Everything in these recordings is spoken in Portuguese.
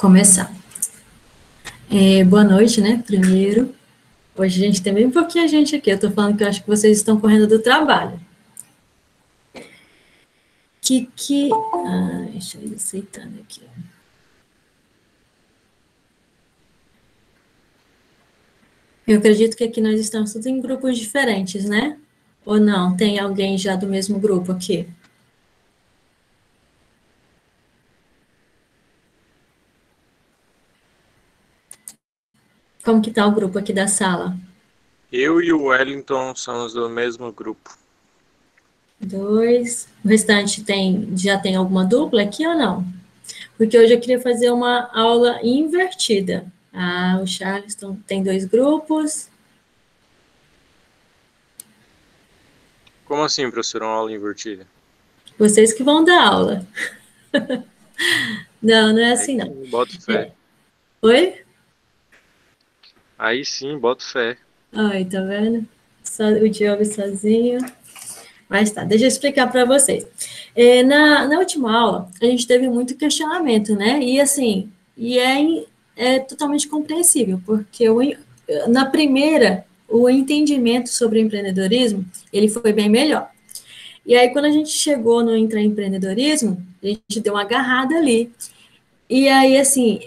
Começar. Boa noite, né? Primeiro. Hoje a gente tem bem pouquinha gente aqui. Eu tô falando que eu acho que vocês estão correndo do trabalho. Deixa eu ir aceitando aqui. Eu acredito que aqui nós estamos todos em grupos diferentes, né? Ou não? Tem alguém já do mesmo grupo aqui? Como que tá o grupo aqui da sala? Eu e o Wellington somos do mesmo grupo. 2. O restante já tem alguma dupla aqui ou não? Porque hoje eu queria fazer uma aula invertida. O Charleston tem 2 grupos. Como assim, professor, uma aula invertida? Vocês que vão dar aula. Não é assim, Aí não. sim, boto fé. Oi? Aí sim, boto fé. Ai, tá vendo? Só o Diogo sozinho. Mas tá, deixa eu explicar para vocês. Na última aula, a gente teve muito questionamento, né? E assim, é totalmente compreensível, porque na primeira, o entendimento sobre o empreendedorismo, ele foi bem melhor. E aí, quando a gente chegou no intraempreendedorismo, a gente deu uma agarrada ali. E aí, assim,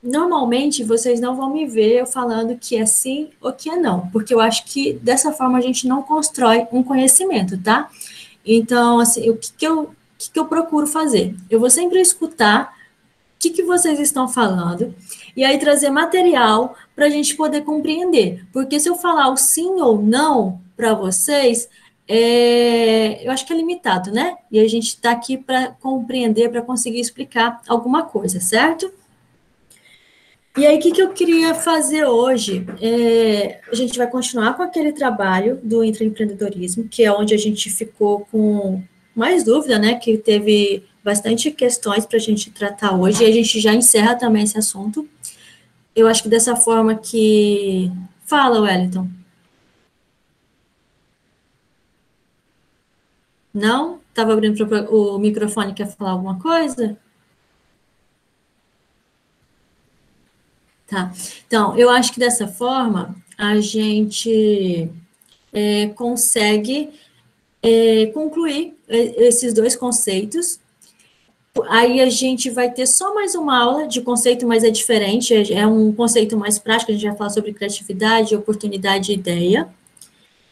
normalmente vocês não vão me ver eu falando que é sim ou que é não, porque eu acho que dessa forma a gente não constrói um conhecimento, tá? Então, assim, o que eu procuro fazer? Eu vou sempre escutar o que vocês estão falando e aí trazer material para a gente poder compreender. Porque se eu falar o sim ou não para vocês, eu acho que é limitado, né? E a gente está aqui para compreender, para conseguir explicar alguma coisa, certo? E aí, o que eu queria fazer hoje? A gente vai continuar com aquele trabalho do intraempreendedorismo, que é onde a gente ficou com mais dúvida, né? Que teve bastante questões para a gente tratar hoje, e a gente já encerra também esse assunto. Eu acho que dessa forma que. Fala, Wellington. Não? Estava abrindo o microfone, quer falar alguma coisa? Tá. Então, eu acho que dessa forma a gente consegue concluir esses 2 conceitos. Aí a gente vai ter só mais uma aula de conceito, mas é diferente, é um conceito mais prático, a gente vai falar sobre criatividade, oportunidade e ideia.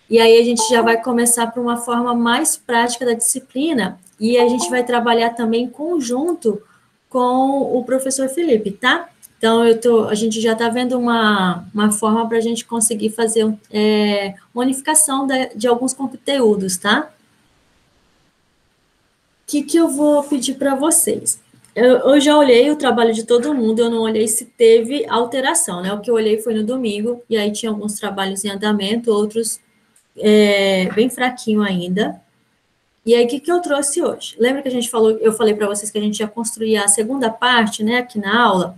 E aí a gente já vai começar por uma forma mais prática da disciplina, e a gente vai trabalhar também em conjunto com o professor Felipe, tá? Então, a gente já está vendo uma forma para a gente conseguir fazer uma unificação de alguns conteúdos, tá? Que eu vou pedir para vocês? Eu já olhei o trabalho de todo mundo, eu não olhei se teve alteração, né? O que eu olhei foi no domingo, e aí tinha alguns trabalhos em andamento, outros bem fraquinho ainda. E aí, o que eu trouxe hoje? Lembra que eu falei para vocês que a gente ia construir a segunda parte, né, aqui na aula?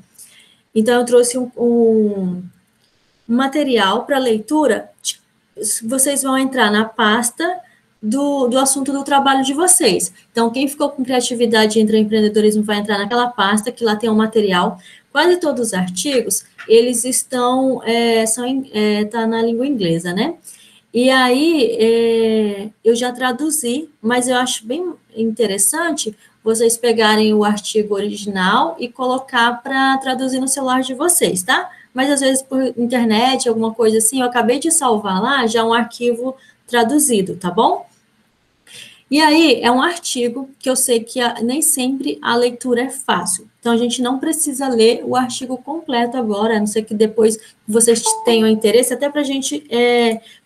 Então, eu trouxe um material para leitura. Vocês vão entrar na pasta do assunto do trabalho de vocês. Então, quem ficou com criatividade entre empreendedorismo vai entrar naquela pasta, que lá tem um material. Quase todos os artigos, eles tá na língua inglesa, né? E aí, eu já traduzi, mas eu acho bem interessante vocês pegarem o artigo original e colocar para traduzir no celular de vocês, tá? Mas às vezes por internet, alguma coisa assim, eu acabei de salvar lá já um arquivo traduzido, tá bom? E aí, é um artigo que eu sei que nem sempre a leitura é fácil. Então, a gente não precisa ler o artigo completo agora, a não ser que depois vocês tenham interesse, até para a gente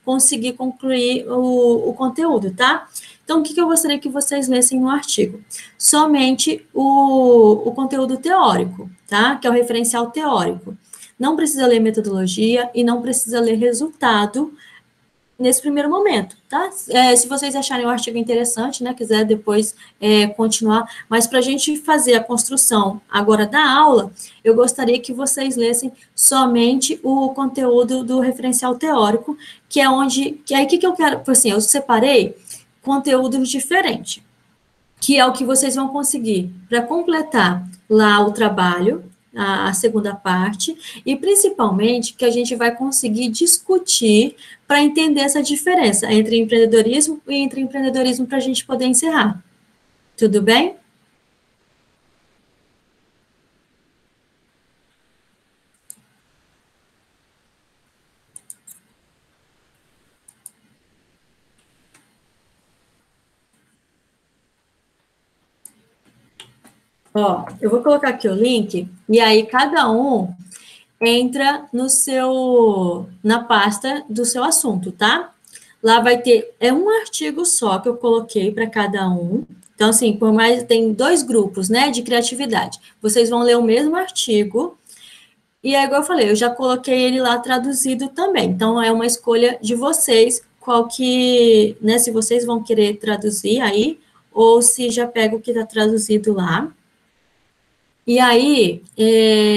conseguir concluir o conteúdo, tá? Então, o que eu gostaria que vocês lessem no artigo? Somente o conteúdo teórico, tá? Que é o referencial teórico. Não precisa ler metodologia e não precisa ler resultado nesse primeiro momento, tá? Se vocês acharem o artigo interessante, né, quiser depois continuar, mas para a gente fazer a construção agora da aula, eu gostaria que vocês lessem somente o conteúdo do referencial teórico, que é onde, que aí o que eu quero, assim, eu separei conteúdos diferentes. que é o que vocês vão conseguir para completar lá o trabalho, a segunda parte, e principalmente que a gente vai conseguir discutir para entender essa diferença entre empreendedorismo e intraempreendedorismo para a gente poder encerrar. Tudo bem? Ó, eu vou colocar aqui o link, e aí cada um entra na pasta do seu assunto, tá? Lá vai ter, um artigo só que eu coloquei para cada um. Então, assim, por mais, tem 2 grupos, né, de criatividade. Vocês vão ler o mesmo artigo, e é igual eu falei, eu já coloquei ele lá traduzido também. Então, é uma escolha de vocês, qual que, né, se vocês vão querer traduzir aí, ou se já pega o que está traduzido lá. E aí,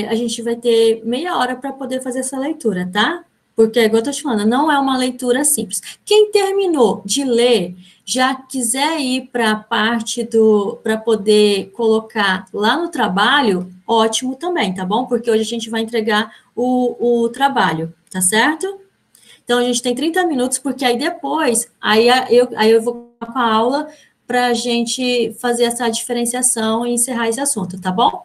a gente vai ter meia hora para poder fazer essa leitura, tá? Porque, igual eu tô te falando, não é uma leitura simples. Quem terminou de ler, já quiser ir para a parte para poder colocar lá no trabalho, ótimo também, tá bom? Porque hoje a gente vai entregar o trabalho, tá certo? Então, a gente tem 30 minutos, porque aí depois, aí eu vou com a aula para a gente fazer essa diferenciação e encerrar esse assunto, tá bom?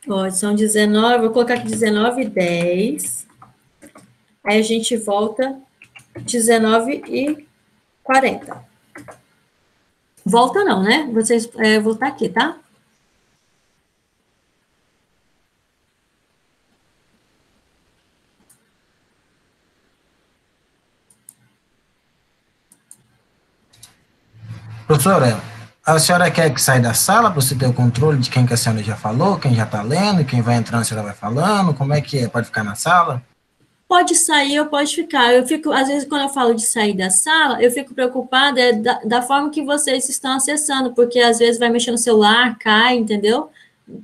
Ó, são 19, vou colocar aqui 19h10. Aí a gente volta 19h40. Volta não, né? Vocês vou estar aqui, tá? Professora, a senhora quer que saia da sala para você ter o controle de quem que a senhora já falou, quem já está lendo, quem vai entrando, a senhora vai falando, como é que é? Pode ficar na sala? Pode sair ou pode ficar. Eu fico, às vezes, quando eu falo de sair da sala, eu fico preocupada da forma que vocês estão acessando, porque às vezes vai mexer no celular, cai, entendeu?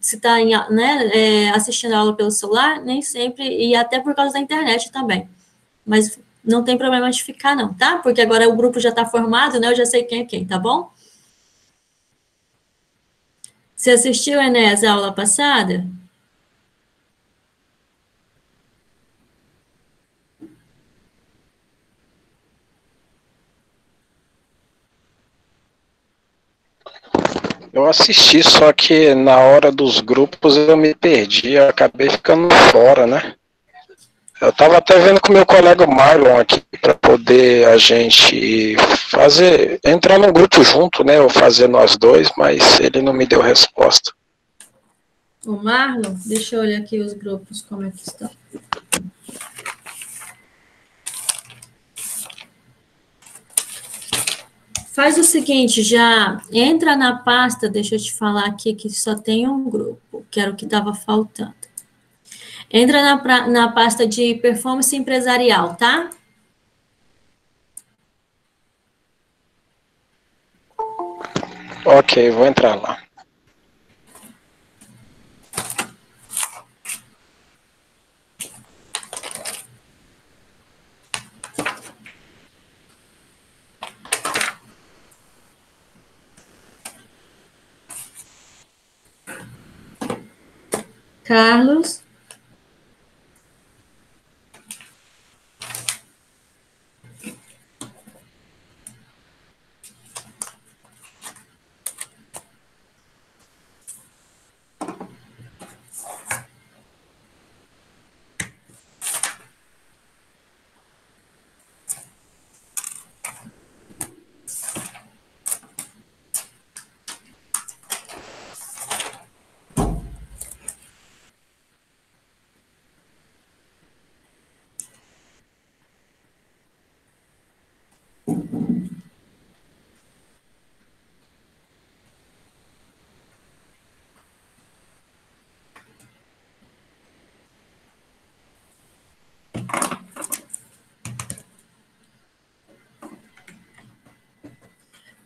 Se está né, assistindo a aula pelo celular, nem sempre, e até por causa da internet também. Mas não tem problema de ficar, não, tá? Porque agora o grupo já está formado, né? Eu já sei quem é quem, tá bom? Você assistiu, Enéas, a aula passada? Eu assisti, só que na hora dos grupos eu me perdi, eu acabei ficando fora, né? Eu estava até vendo com o meu colega Marlon aqui para poder a gente entrar num grupo junto, né? Ou fazer nós dois, mas ele não me deu resposta. O Marlon, deixa eu olhar aqui os grupos, como é que estão. Faz o seguinte, já entra na pasta, deixa eu te falar aqui que só tem um grupo, que era o que estava faltando. Entra na pasta de performance empresarial, tá? Ok, vou entrar lá. Carlos.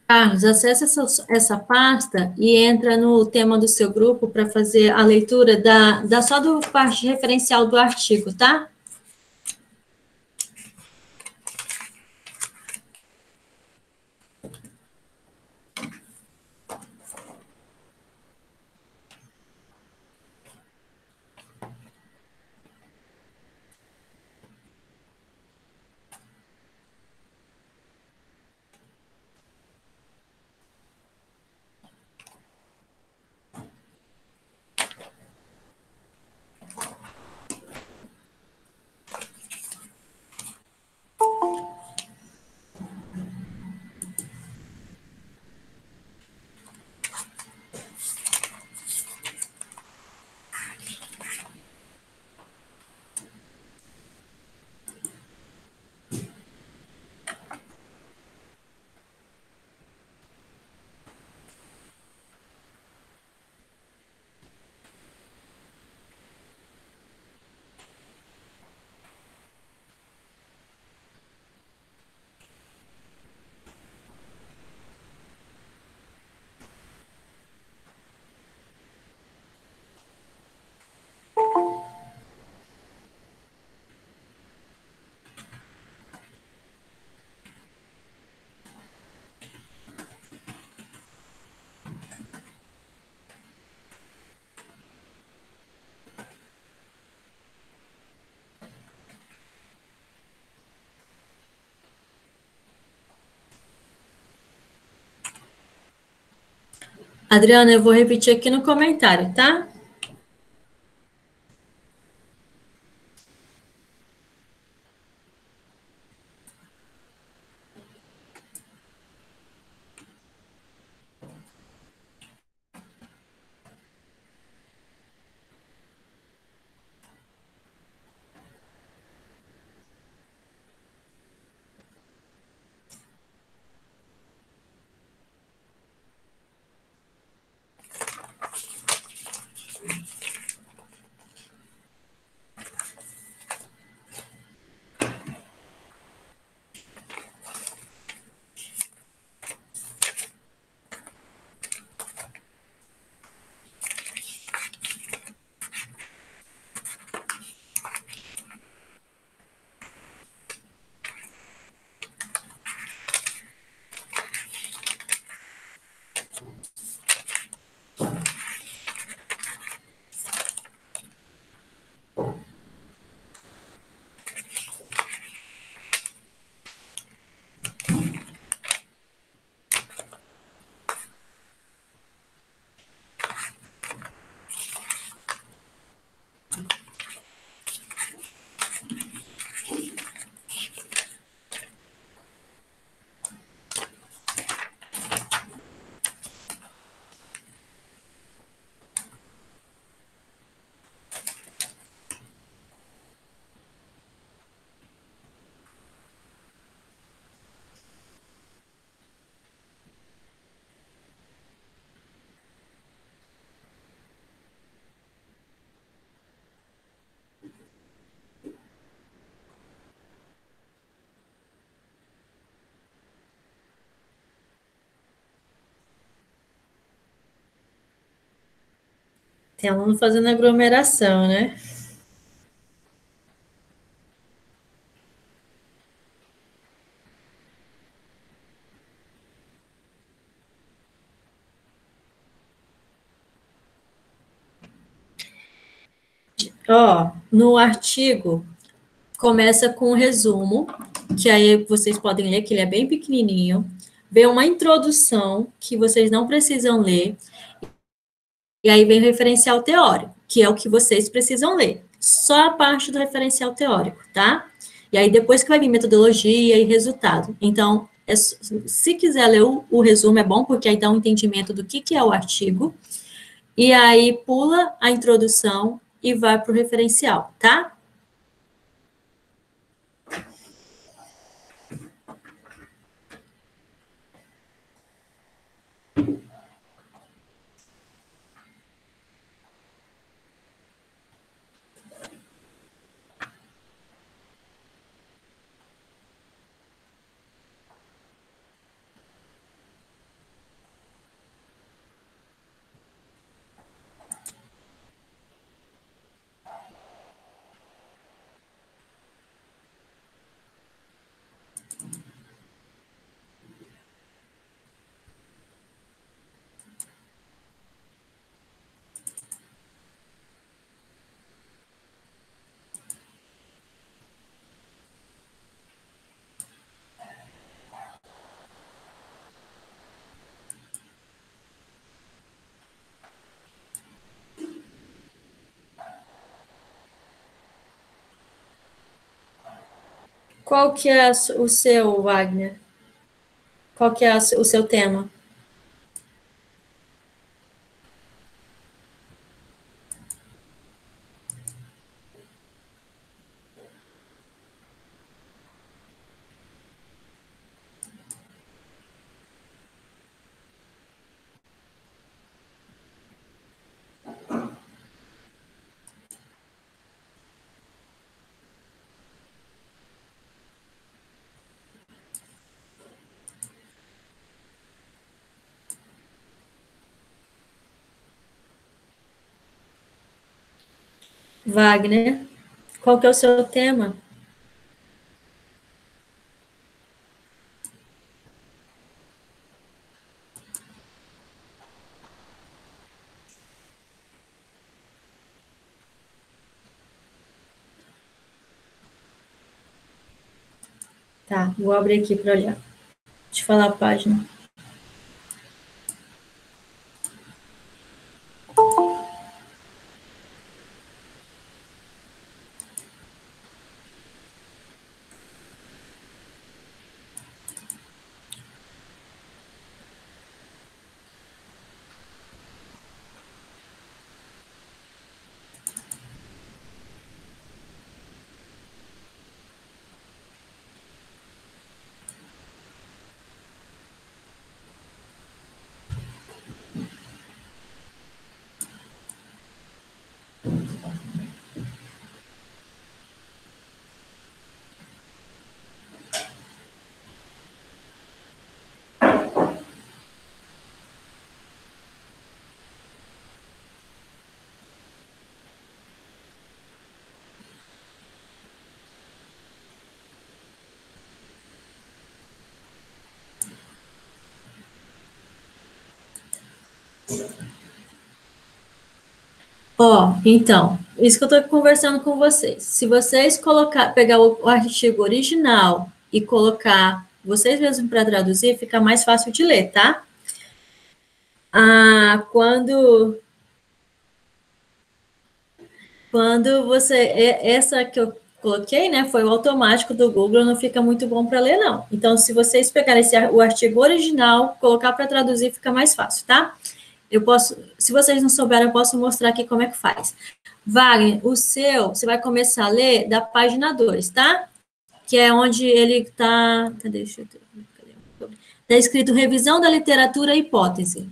Carlos, acessa essa pasta e entra no tema do seu grupo para fazer a leitura só do parte referencial do artigo, tá? Adriana, eu vou repetir aqui no comentário, tá? Tem aluno fazendo aglomeração, né? Ó, no artigo, começa com um resumo, que aí vocês podem ler, que ele é bem pequenininho. Vem uma introdução, que vocês não precisam ler. E aí vem o referencial teórico, que é o que vocês precisam ler. Só a parte do referencial teórico, tá? E aí depois que vai vir metodologia e resultado. Então, se quiser ler o resumo, é bom, porque aí dá um entendimento do que é o artigo. E aí pula a introdução e vai para o referencial, tá? Qual que é o seu, Wagner? Qual que é o seu tema? Wagner, qual que é o seu tema? Tá, vou abrir aqui para olhar. Deixa eu falar a página. Ó, então, isso que eu estou conversando com vocês. Se vocês pegar o artigo original e colocar vocês mesmos para traduzir, fica mais fácil de ler, tá? Quando essa que eu coloquei, né, foi o automático do Google, não fica muito bom para ler, não. Então, se vocês pegarem o artigo original, colocar para traduzir, fica mais fácil, tá? Se vocês não souberem, eu posso mostrar aqui como é que faz. Wagner, você vai começar a ler da página 2, tá? Que é onde ele está. Cadê? Está escrito Revisão da Literatura e Hipótese.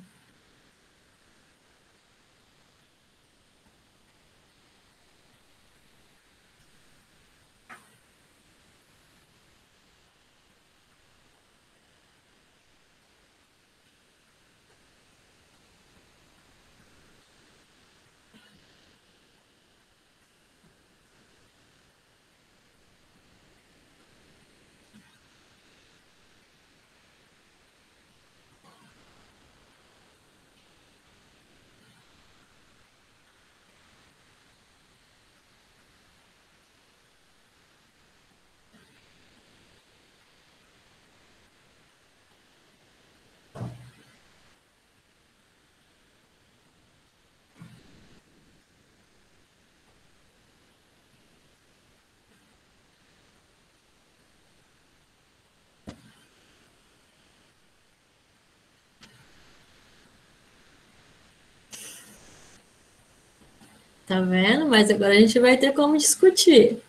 Tá vendo? Mas agora a gente vai ter como discutir.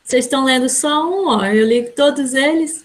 Vocês estão lendo só um, ó. Eu li todos eles.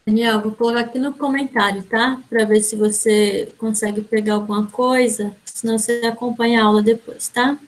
Daniel, vou colocar aqui no comentário, tá? Para ver se você consegue pegar alguma coisa, senão você acompanha a aula depois, tá?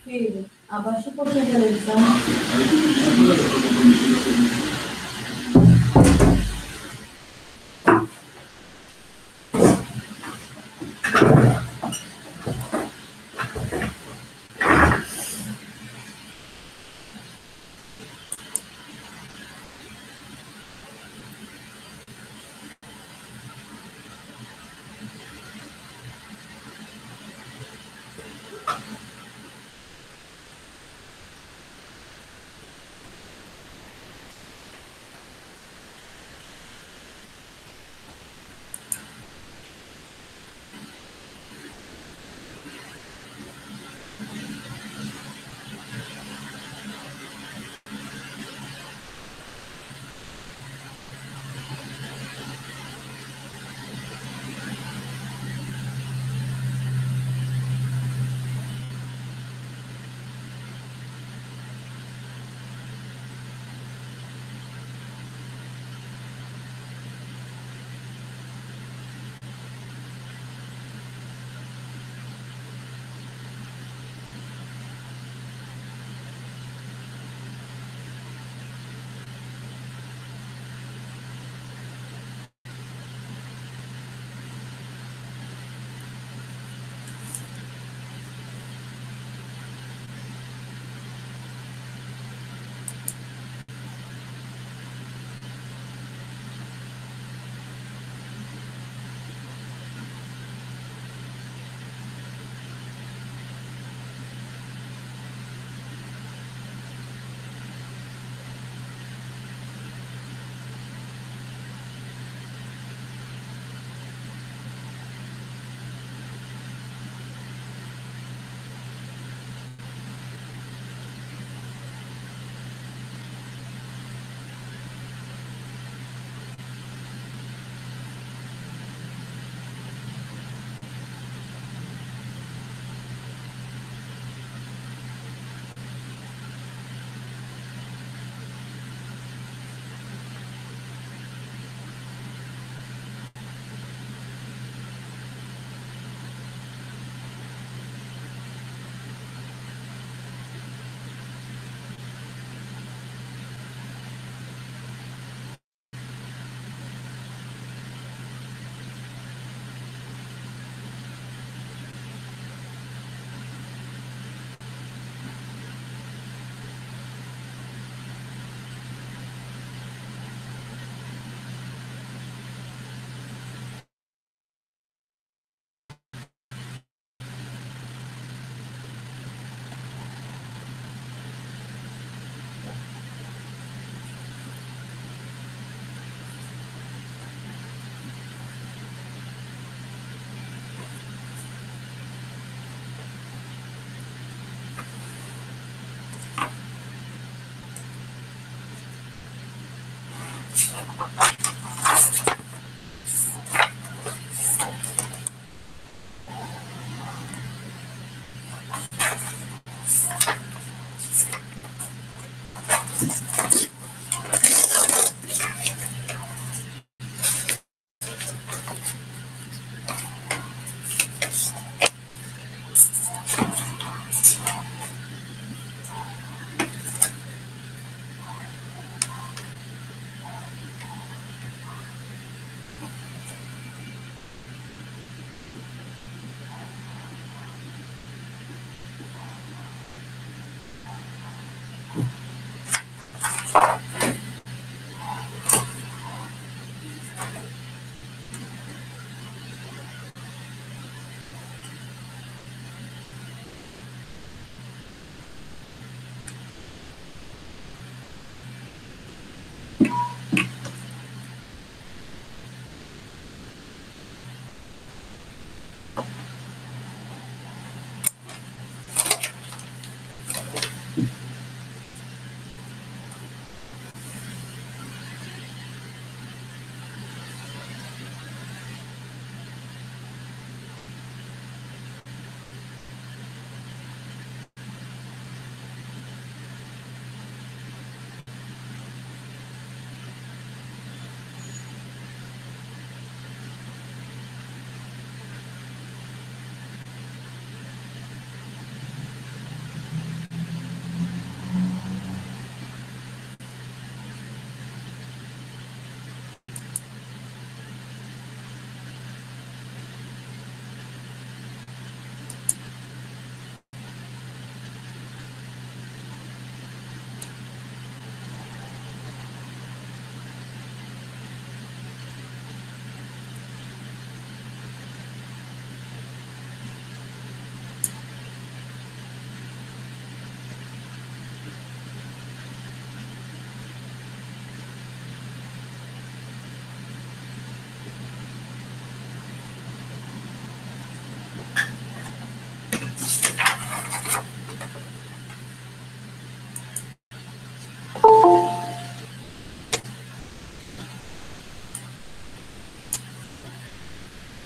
Filho, abaixa um pouquinho a televisão.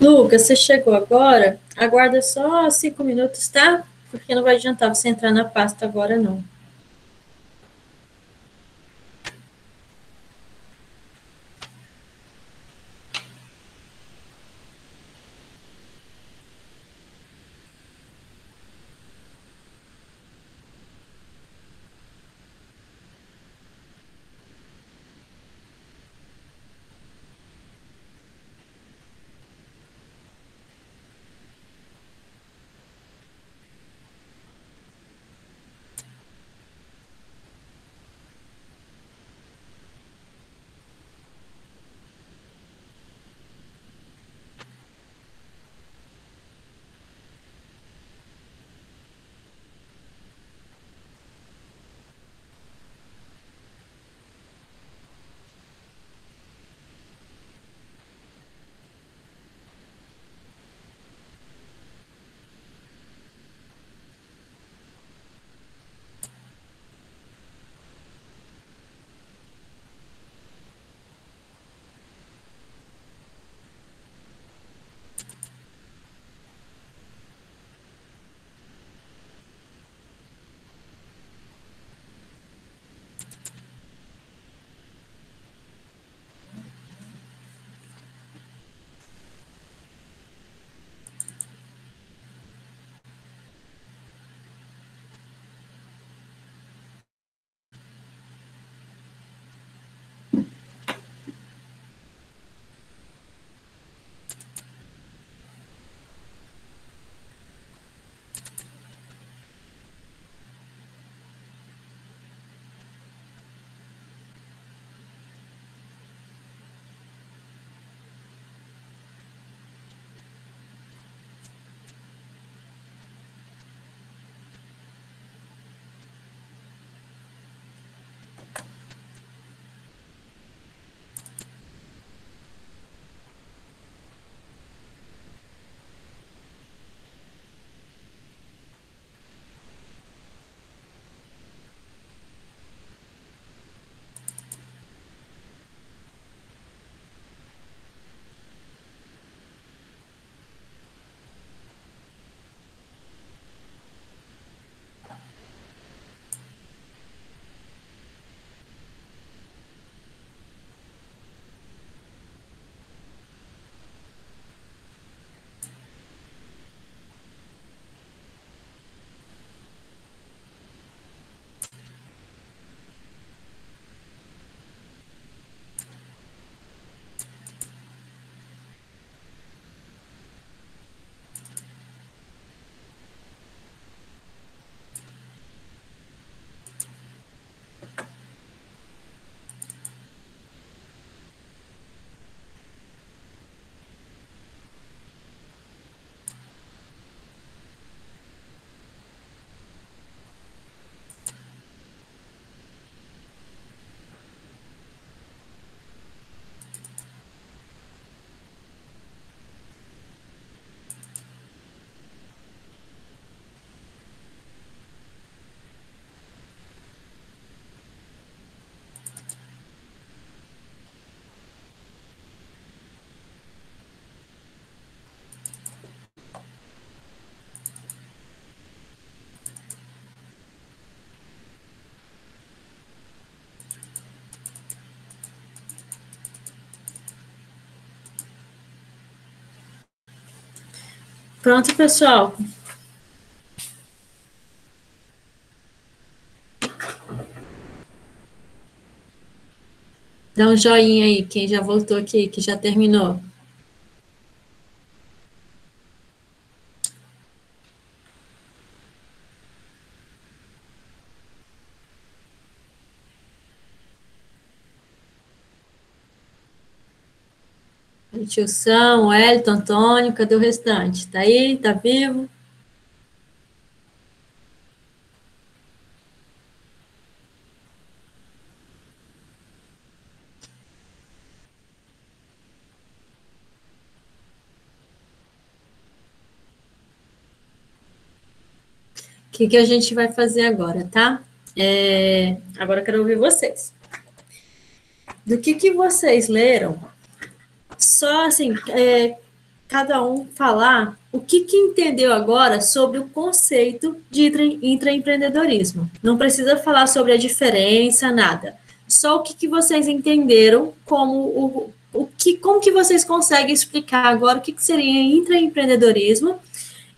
Lucas, você chegou agora? Aguarda só 5 minutos, tá? Porque não vai adiantar você entrar na pasta agora, não. Pronto, pessoal. Dá um joinha aí, quem já voltou aqui, que já terminou. Tilson, Wellington, Antônio, cadê o restante? Tá aí? Tá vivo? O que a gente vai fazer agora, tá? Agora eu quero ouvir vocês. Do que vocês leram, só assim, cada um falar o que entendeu agora sobre o conceito de intraempreendedorismo. Não precisa falar sobre a diferença, nada. Só o que vocês entenderam como como que vocês conseguem explicar agora o que seria intraempreendedorismo.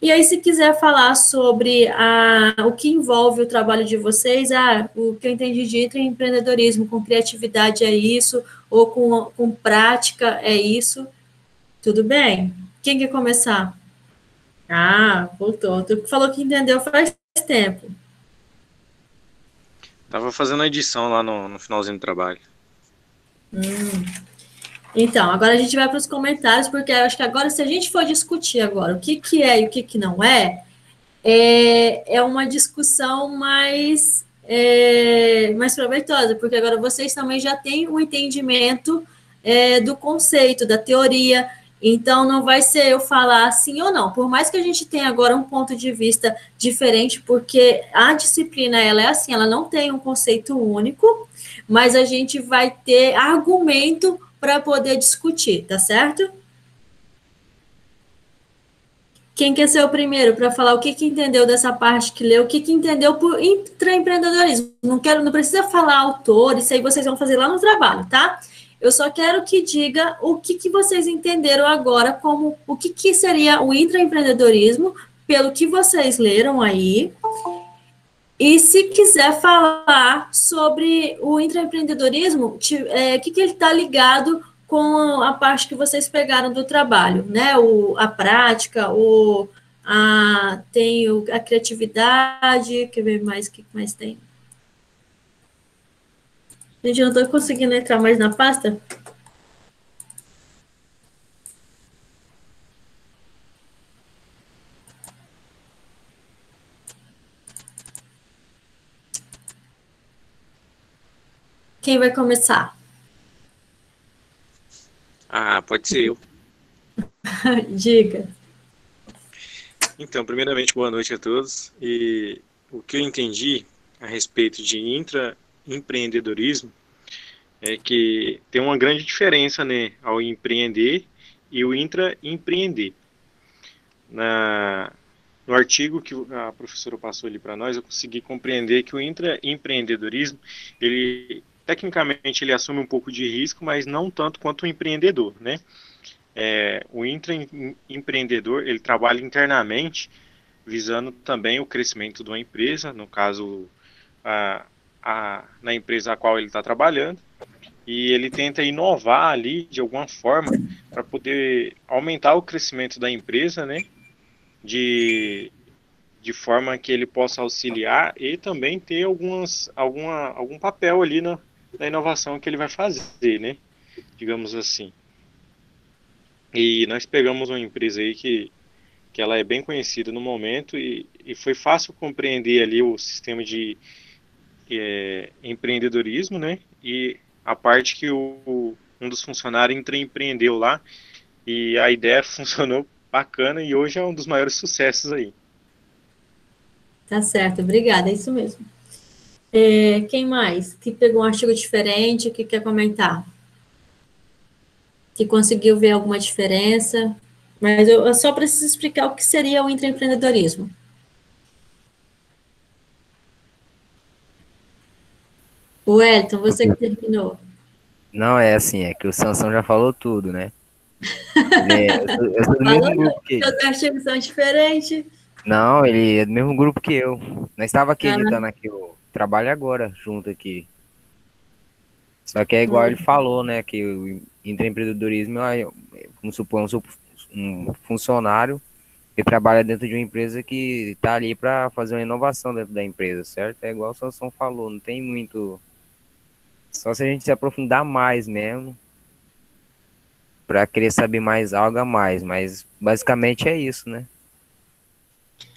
E aí, se quiser falar sobre o que envolve o trabalho de vocês, o que eu entendi de intraempreendedorismo, com criatividade é isso, ou com prática é isso, tudo bem? Quem quer começar? Voltou. Tu falou que entendeu faz tempo. Tava fazendo a edição lá no finalzinho do trabalho. Então, agora a gente vai para os comentários, porque eu acho que agora, se a gente for discutir agora o que é e o que não é uma discussão mais proveitosa, porque agora vocês também já têm um entendimento do conceito, da teoria, então não vai ser eu falar sim ou não, por mais que a gente tenha agora um ponto de vista diferente, porque a disciplina, ela é assim, ela não tem um conceito único, mas a gente vai ter argumento para poder discutir, tá certo? Quem quer ser o primeiro para falar o que entendeu dessa parte que leu, o que entendeu por intraempreendedorismo? Não precisa falar autor, isso aí vocês vão fazer lá no trabalho, tá? Eu só quero que diga o que vocês entenderam agora como o que seria o intraempreendedorismo, pelo que vocês leram aí. E se quiser falar sobre o intraempreendedorismo, o que ele está ligado com a parte que vocês pegaram do trabalho, né? A prática, tem a criatividade, quer ver mais, o que mais tem? Gente, eu não estou conseguindo entrar mais na pasta. Quem vai começar? Pode ser eu. Diga. Então, primeiramente, boa noite a todos. E o que eu entendi a respeito de intraempreendedorismo é que tem uma grande diferença, né, ao empreender e o intraempreender. No artigo que a professora passou ali para nós, eu consegui compreender que o intraempreendedorismo, tecnicamente, ele assume um pouco de risco, mas não tanto quanto o empreendedor, né? O intraempreendedor, ele trabalha internamente, visando também o crescimento de uma empresa, no caso, na empresa a qual ele está trabalhando, e ele tenta inovar ali, de alguma forma, para poder aumentar o crescimento da empresa, né? De forma que ele possa auxiliar e também ter algum papel ali na inovação que ele vai fazer, né? Digamos assim. E nós pegamos uma empresa aí que ela é bem conhecida no momento e foi fácil compreender ali o sistema de empreendedorismo, né? E a parte que um dos funcionários empreendeu lá e a ideia funcionou bacana e hoje é um dos maiores sucessos aí. Tá certo, obrigada, é isso mesmo. Quem mais? Que pegou um artigo diferente, que quer comentar? Que conseguiu ver alguma diferença? Mas eu só preciso explicar o que seria o intraempreendedorismo. Wellington, você que terminou. Não, é assim, é que o Sansão já falou tudo, né? Eu sou do mesmo grupo que ele. Seus artigos são diferentes. Não, ele é do mesmo grupo que eu. Nós estava aqui Ah. editando aqui o trabalho agora, junto aqui. Só que é igual ele falou, né? Que o intraempreendedorismo é, vamos supor, um funcionário que trabalha dentro de uma empresa que está ali para fazer uma inovação dentro da empresa, certo? É igual o Sansão falou, não tem muito. Só se a gente se aprofundar mais mesmo, para querer saber mais algo a mais, mas basicamente é isso, né?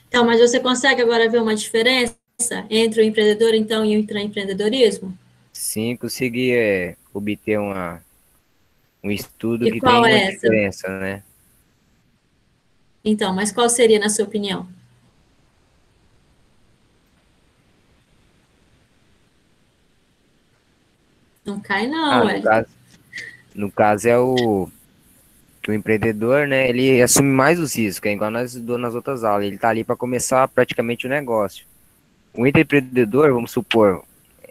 Então, mas você consegue agora ver uma diferença entre o empreendedor, então, e o intraempreendedorismo? Sim, consegui obter um estudo E que qual tem uma é essa? diferença, né? Então, mas qual seria, na sua opinião? Não cai não, No ué. caso é que o empreendedor, né, ele assume mais os riscos, é igual nós estudamos nas outras aulas, ele tá ali para começar praticamente o negócio. O empreendedor, vamos supor,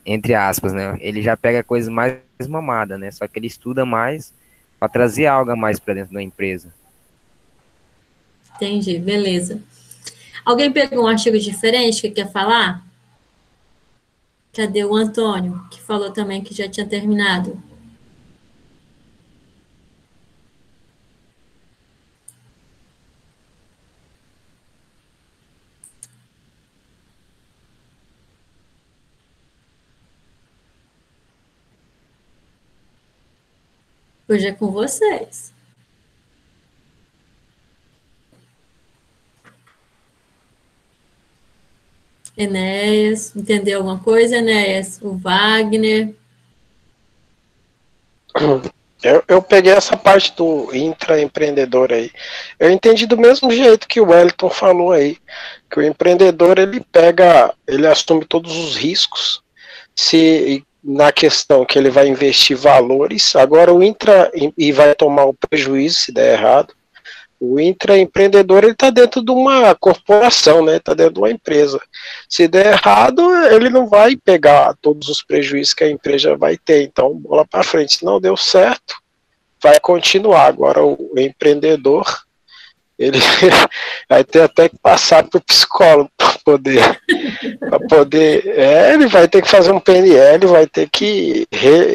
entre aspas, né, ele já pega coisas mais mamadas, né, só que ele estuda mais para trazer algo a mais para dentro da empresa. Entendi, beleza. Alguém pegou um artigo diferente que quer falar? Cadê o Antônio, que falou também que já tinha terminado? Hoje é com vocês. Enéas, entendeu alguma coisa, Enéas? O Wagner. Eu peguei essa parte do intraempreendedor aí. Eu entendi do mesmo jeito que o Wellington falou aí, que o empreendedor ele assume todos os riscos, se na questão que ele vai investir valores, agora o intra e vai tomar o prejuízo se der errado. O intraempreendedor ele está dentro de uma corporação, né? Está dentro de uma empresa. Se der errado, ele não vai pegar todos os prejuízos que a empresa vai ter. Então, bola para frente. Se não deu certo, vai continuar. Agora, o empreendedor, ele vai ter até que passar para o psicólogo para poder. Ele vai ter que fazer um PNL, vai ter que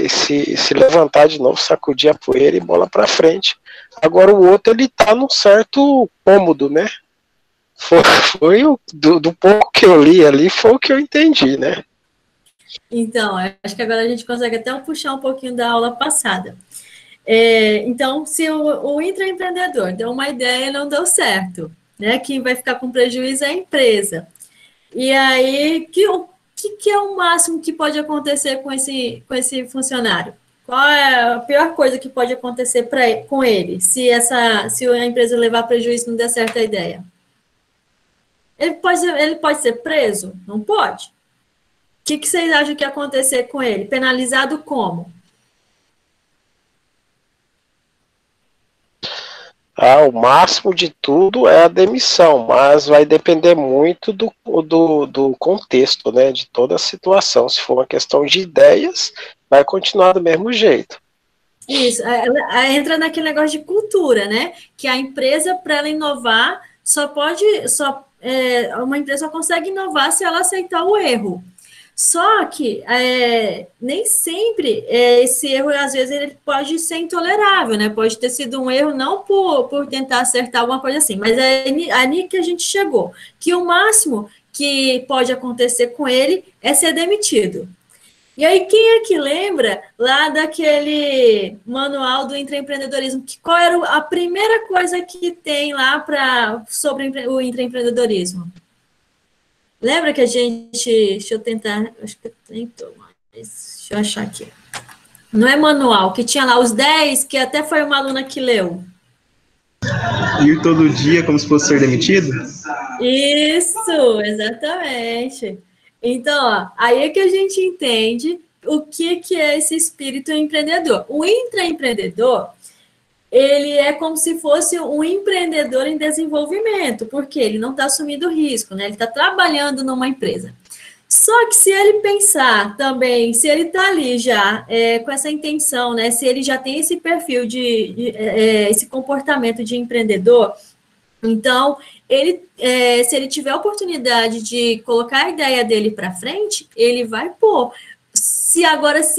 se levantar de novo, sacudir a poeira e bola para frente. Agora o outro, ele tá num certo cômodo, né? Foi do pouco que eu li ali, foi o que eu entendi, né? Então, acho que agora a gente consegue até puxar um pouquinho da aula passada. Então, se o intraempreendedor deu uma ideia e não deu certo, né? Quem vai ficar com prejuízo é a empresa. E aí, o que é o máximo que pode acontecer com esse funcionário? Qual é a pior coisa que pode acontecer com ele, se a empresa levar prejuízo e não der certo a ideia? Ele pode ser preso? Não pode. O que vocês acham que ia acontecer com ele? Penalizado como? O máximo de tudo é a demissão, mas vai depender muito do contexto, né? De toda a situação. Se for uma questão de ideias, vai continuar do mesmo jeito. Isso, entra naquele negócio de cultura, né? Que a empresa, para ela inovar, uma empresa só consegue inovar se ela aceitar o erro. Só que nem sempre esse erro, às vezes, ele pode ser intolerável, né? Pode ter sido um erro não por tentar acertar alguma coisa assim, mas é ali que a gente chegou. Que o máximo que pode acontecer com ele é ser demitido. E aí, quem é que lembra lá daquele manual do intraempreendedorismo? Qual era a primeira coisa que tem lá sobre o intraempreendedorismo? Lembra que a gente... Deixa eu tentar... Acho que eu tenho, mas deixa eu achar aqui. Não é manual, que tinha lá os 10, que até foi uma aluna que leu. Ir todo dia como se fosse ser demitido? Isso, exatamente. Então, aí é que a gente entende o que é esse espírito empreendedor. O intraempreendedor, ele é como se fosse um empreendedor em desenvolvimento, porque ele não está assumindo risco, né? Ele está trabalhando numa empresa. Só que se ele pensar também, se ele está ali já com essa intenção, né? Se ele já tem esse perfil esse comportamento de empreendedor, então se ele tiver a oportunidade de colocar a ideia dele para frente, ele vai pôr. Se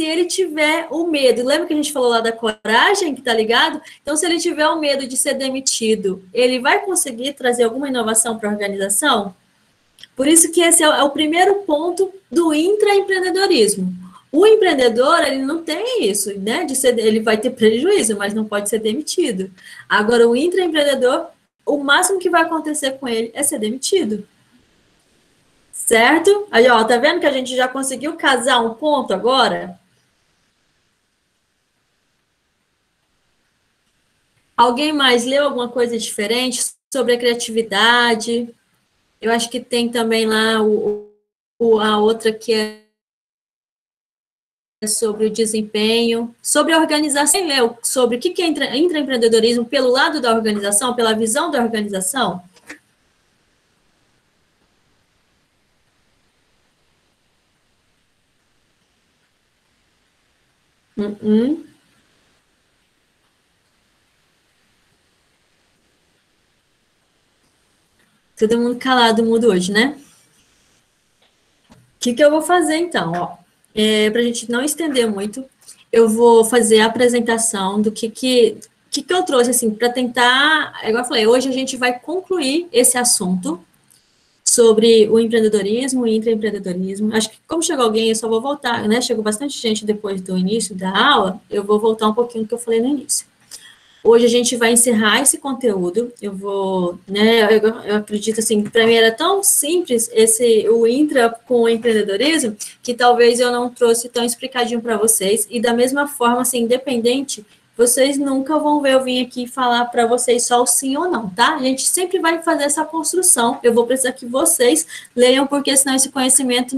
ele tiver o medo, lembra que a gente falou lá da coragem, que tá ligado? Então, se ele tiver o medo de ser demitido, ele vai conseguir trazer alguma inovação para a organização? Por isso que esse é o primeiro ponto do intraempreendedorismo. O empreendedor, ele não tem isso, né? Ele vai ter prejuízo, mas não pode ser demitido. Agora, o intraempreendedor, o máximo que vai acontecer com ele é ser demitido. Certo? Aí, ó, tá vendo que a gente já conseguiu casar um ponto agora? Alguém mais leu alguma coisa diferente sobre a criatividade? Eu acho que tem também lá a outra que é sobre o desempenho, sobre a organização. Quem leu sobre o que é intraempreendedorismo pelo lado da organização, pela visão da organização? Todo mundo calado, mudo hoje, né? O que eu vou fazer, então? Para a gente não estender muito, eu vou fazer a apresentação do que eu trouxe, assim, para tentar... Igual eu falei, hoje a gente vai concluir esse assunto sobre o empreendedorismo e intraempreendedorismo. Acho que, como chegou alguém, eu só vou voltar, né? Chegou bastante gente depois do início da aula, eu vou voltar um pouquinho do que eu falei no início. Hoje a gente vai encerrar esse conteúdo, eu vou, né, eu acredito assim, para mim era tão simples o intra com o empreendedorismo, que talvez eu não trouxe tão explicadinho para vocês, e da mesma forma, assim, independente, vocês nunca vão ver eu vir aqui falar para vocês só o sim ou não, tá? A gente sempre vai fazer essa construção, eu vou precisar que vocês leiam, porque senão esse conhecimento,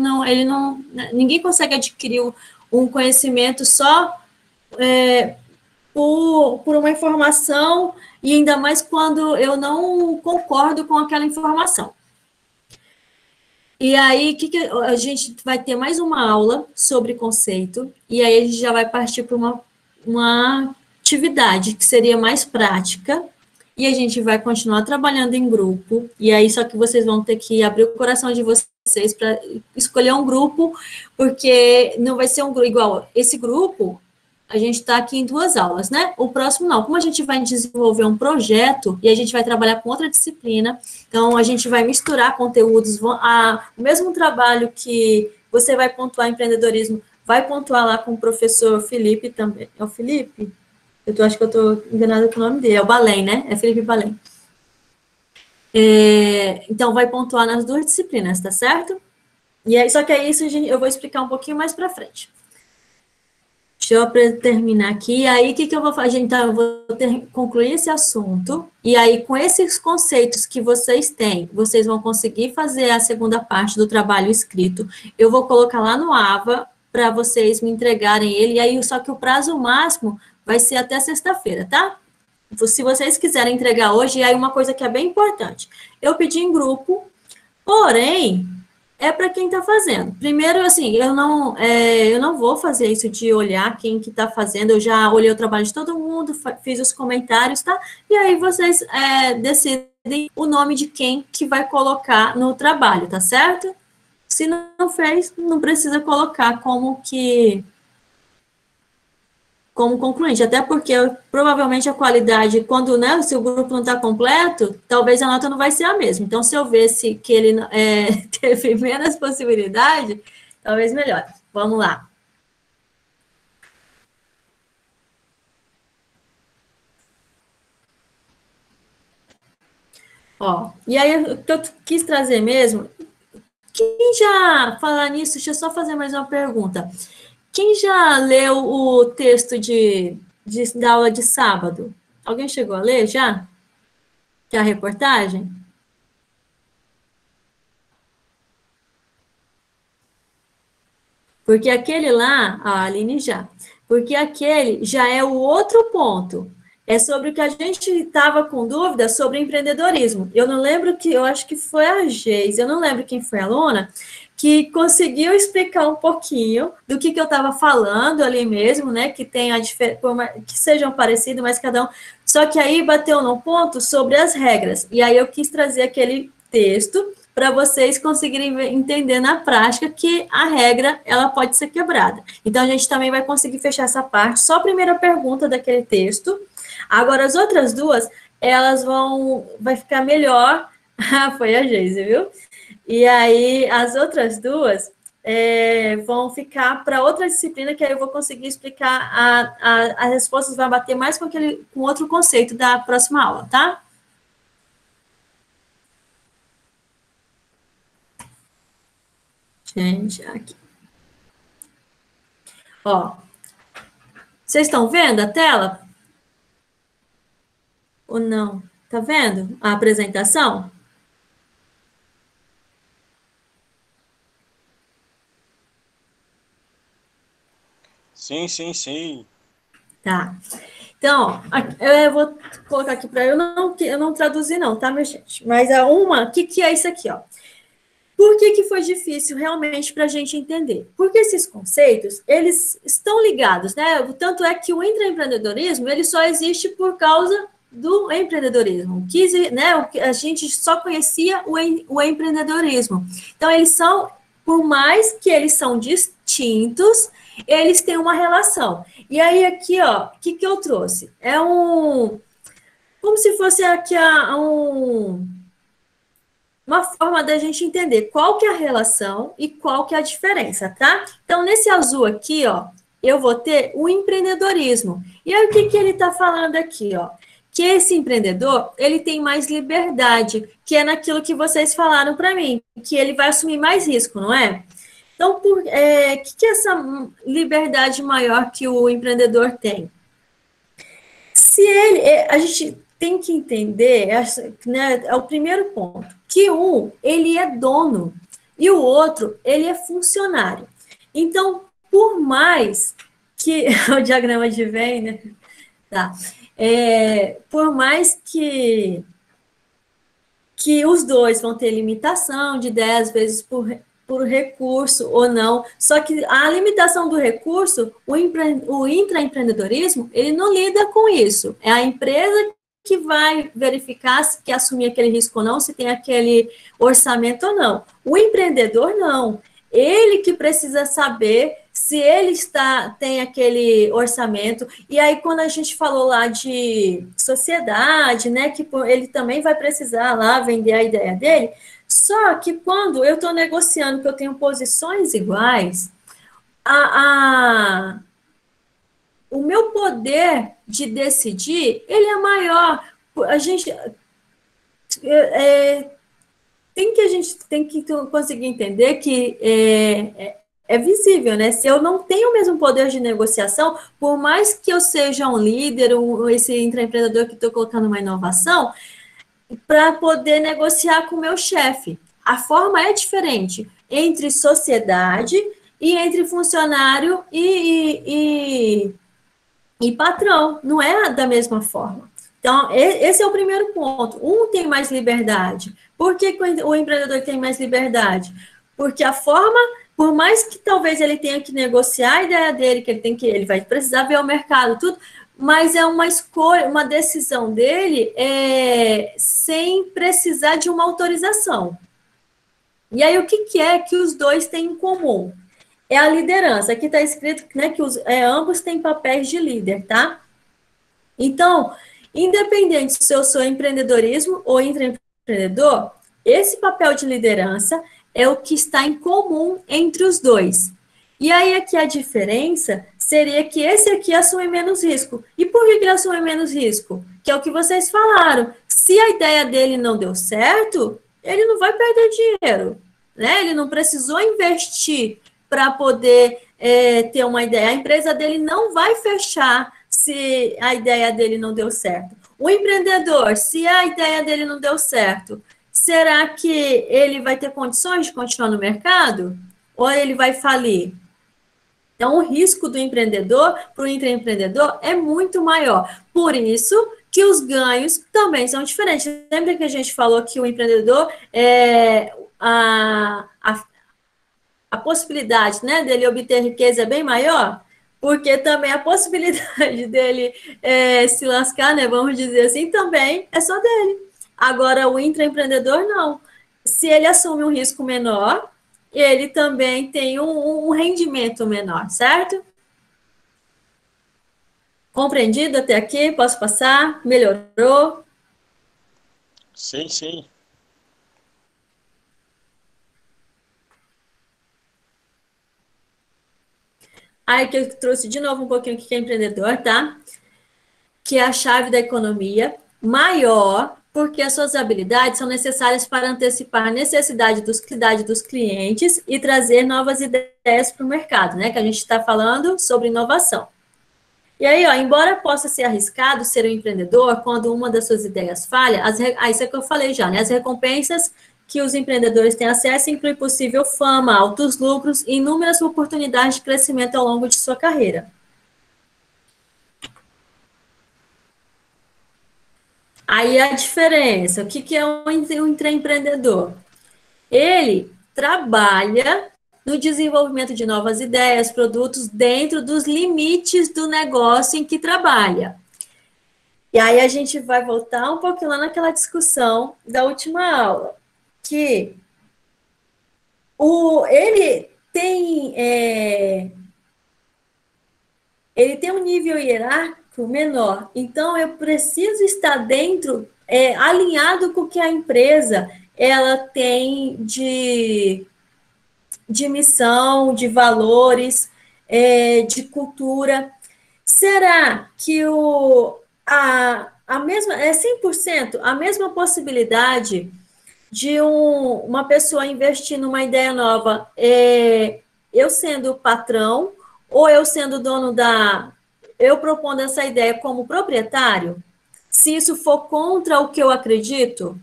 ninguém consegue adquirir um conhecimento só... por uma informação, e ainda mais quando eu não concordo com aquela informação. E aí, a gente vai ter mais uma aula sobre conceito, e aí a gente já vai partir para uma atividade que seria mais prática, e a gente vai continuar trabalhando em grupo, e aí só que vocês vão ter que abrir o coração de vocês para escolher um grupo, porque não vai ser um grupo igual. Esse grupo... A gente está aqui em 2 aulas, né? O próximo não. Como a gente vai desenvolver um projeto e a gente vai trabalhar com outra disciplina, então a gente vai misturar conteúdos, o mesmo trabalho que você vai pontuar empreendedorismo, vai pontuar lá com o professor Felipe também. É o Felipe? Acho que eu estou enganada com o nome dele. É o Balém, né? É Felipe Balém. Então, vai pontuar nas 2 disciplinas, tá certo? E aí, só que é isso eu vou explicar um pouquinho mais para frente. Deixa eu terminar aqui, aí o que eu vou fazer? Então, eu vou concluir esse assunto, e aí com esses conceitos que vocês têm, vocês vão conseguir fazer a segunda parte do trabalho escrito, eu vou colocar lá no AVA, para vocês me entregarem ele, e aí só que o prazo máximo vai ser até sexta-feira, tá? Se vocês quiserem entregar hoje, e aí uma coisa que é bem importante, eu pedi em grupo, porém... é para quem está fazendo. Primeiro, assim, eu não vou fazer isso de olhar quem que está fazendo, eu já olhei o trabalho de todo mundo, fiz os comentários, tá? E aí vocês decidem o nome de quem que vai colocar no trabalho, tá certo? Se não fez, não precisa colocar como concluinte, até porque provavelmente a qualidade, quando, né, se o grupo não está completo, talvez a nota não vai ser a mesma. Então, se eu ver que ele teve menos possibilidade, talvez melhor. Vamos lá. E aí, o que eu quis trazer mesmo, quem já, falar nisso, deixa eu só fazer mais uma pergunta. Quem já leu o texto da aula de sábado? Alguém chegou a ler já? Que é a reportagem? Porque aquele lá, a Aline já, porque aquele já é o outro ponto. É sobre o que a gente estava com dúvida sobre empreendedorismo. Eu não lembro eu acho que foi a Geis, eu não lembro quem foi a aluna, que conseguiu explicar um pouquinho do que eu estava falando ali mesmo, né? Que tem que sejam parecidos, mas cada um. Só que aí bateu num ponto sobre as regras. E aí eu quis trazer aquele texto para vocês conseguirem entender na prática que a regra ela pode ser quebrada. Então a gente também vai conseguir fechar essa parte. Só a primeira pergunta daquele texto. Agora as outras duas, vai ficar melhor. Foi a Geise, viu? E aí, as outras duas vão ficar para outra disciplina, que aí eu vou conseguir explicar, as respostas vai bater mais com outro conceito da próxima aula, tá? Gente, aqui. Ó, vocês estão vendo a tela? Ou não? Tá vendo a apresentação? Sim, sim, sim. Tá. Então, eu vou colocar aqui para eu não traduzi não, tá, minha gente? Mas o que é isso aqui, ó? Por que foi difícil realmente para a gente entender? Porque esses conceitos, eles estão ligados, né? Tanto é que o intraempreendedorismo, ele só existe por causa do empreendedorismo. A gente só conhecia o empreendedorismo. Então, eles são, por mais que eles são distintos, eles têm uma relação. E aí, aqui, ó, o que eu trouxe? Como se fosse aqui uma forma da gente entender qual que é a relação e qual que é a diferença, tá? Então, nesse azul aqui, ó, eu vou ter o empreendedorismo. E aí, o que ele está falando aqui, ó? Que esse empreendedor, ele tem mais liberdade, que é naquilo que vocês falaram para mim, que ele vai assumir mais risco, não é? Então, que é essa liberdade maior que o empreendedor tem? A gente tem que entender, né, é o primeiro ponto, que ele é dono e o outro, ele é funcionário. Então, por mais que o diagrama de Venn, né? Tá. Por mais que os dois vão ter limitação de 10 vezes por recurso ou não, só que a limitação do recurso, o intraempreendedorismo, ele não lida com isso. É a empresa que vai verificar se quer assumir aquele risco ou não, se tem aquele orçamento ou não. O empreendedor, não. Ele que precisa saber se ele tem aquele orçamento. E aí, quando a gente falou lá de sociedade, né, que ele também vai precisar lá vender a ideia dele, só que quando eu estou negociando que eu tenho posições iguais, o meu poder de decidir, ele é maior. A gente tem que conseguir entender que é visível, né? Se eu não tenho o mesmo poder de negociação, por mais que eu seja um líder, esse intraempreendedor que estou colocando uma inovação, para poder negociar com o meu chefe. A forma é diferente entre sociedade e entre funcionário e patrão. Não é da mesma forma. Então, esse é o primeiro ponto. Um tem mais liberdade. Por que o empreendedor tem mais liberdade? Porque a forma, por mais que talvez ele tenha que negociar a ideia dele, ele vai precisar ver o mercado, tudo, mas é uma escolha, uma decisão dele sem precisar de uma autorização. E aí, o que é que os dois têm em comum? É a liderança. Aqui está escrito, né, que ambos têm papéis de líder, tá? Então, independente se eu sou empreendedorismo ou intraempreendedor, esse papel de liderança é o que está em comum entre os dois. E aí, aqui a diferença seria que esse aqui assume menos risco. E por que ele assume menos risco? Que é o que vocês falaram. Se a ideia dele não deu certo, ele não vai perder dinheiro, né? Ele não precisou investir para poder ter uma ideia. A empresa dele não vai fechar se a ideia dele não deu certo. O empreendedor, se a ideia dele não deu certo, será que ele vai ter condições de continuar no mercado? Ou ele vai falir? Então, o risco do empreendedor para o intraempreendedor é muito maior. Por isso que os ganhos também são diferentes. Lembra que a gente falou que o empreendedor, a possibilidade, né, dele obter riqueza é bem maior, porque também a possibilidade dele se lascar, né, vamos dizer assim, também é só dele. Agora, o intraempreendedor, não. Se ele assume um risco menor, ele também tem um rendimento menor, certo? Compreendido até aqui? Posso passar? Melhorou? Sim, sim. Aí que eu trouxe de novo um pouquinho o que é empreendedor, tá? Que é a chave da economia maior, porque as suas habilidades são necessárias para antecipar a necessidade dos clientes e trazer novas ideias para o mercado, né? Que a gente está falando sobre inovação. E aí, ó, embora possa ser arriscado ser um empreendedor, quando uma das suas ideias falha, isso é que eu falei já, né? As recompensas que os empreendedores têm acesso incluem possível fama, altos lucros e inúmeras oportunidades de crescimento ao longo de sua carreira. Aí a diferença, o que é um intraempreendedor? Ele trabalha no desenvolvimento de novas ideias, produtos dentro dos limites do negócio em que trabalha. E aí a gente vai voltar um pouquinho lá naquela discussão da última aula, que ele tem um nível hierárquico menor, então eu preciso estar dentro, alinhado com o que a empresa ela tem de missão, de valores, de cultura. Será que a mesma, 100%, a mesma possibilidade de uma pessoa investir numa ideia nova, eu sendo patrão, ou eu sendo dono eu propondo essa ideia como proprietário? Se isso for contra o que eu acredito?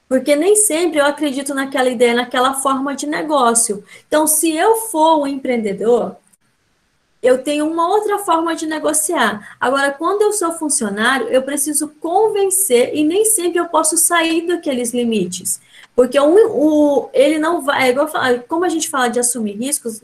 Porque nem sempre eu acredito naquela ideia, naquela forma de negócio. Então, se eu for um empreendedor, eu tenho uma outra forma de negociar. Agora, quando eu sou funcionário, eu preciso convencer e nem sempre eu posso sair daqueles limites. Porque ele não vai, como a gente fala de assumir riscos,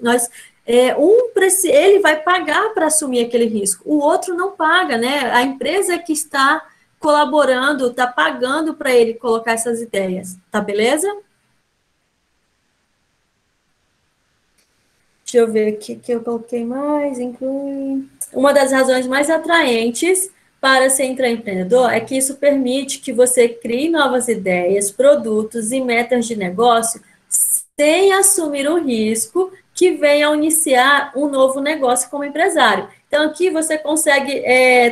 ele vai pagar para assumir aquele risco. O outro não paga, né? A empresa que está colaborando, está pagando para ele colocar essas ideias. Tá beleza? Deixa eu ver aqui que eu coloquei mais, inclui... Uma das razões mais atraentes para ser intraempreendedor é que isso permite que você crie novas ideias, produtos e metas de negócio sem assumir o risco que venha a iniciar um novo negócio como empresário. Então, aqui você consegue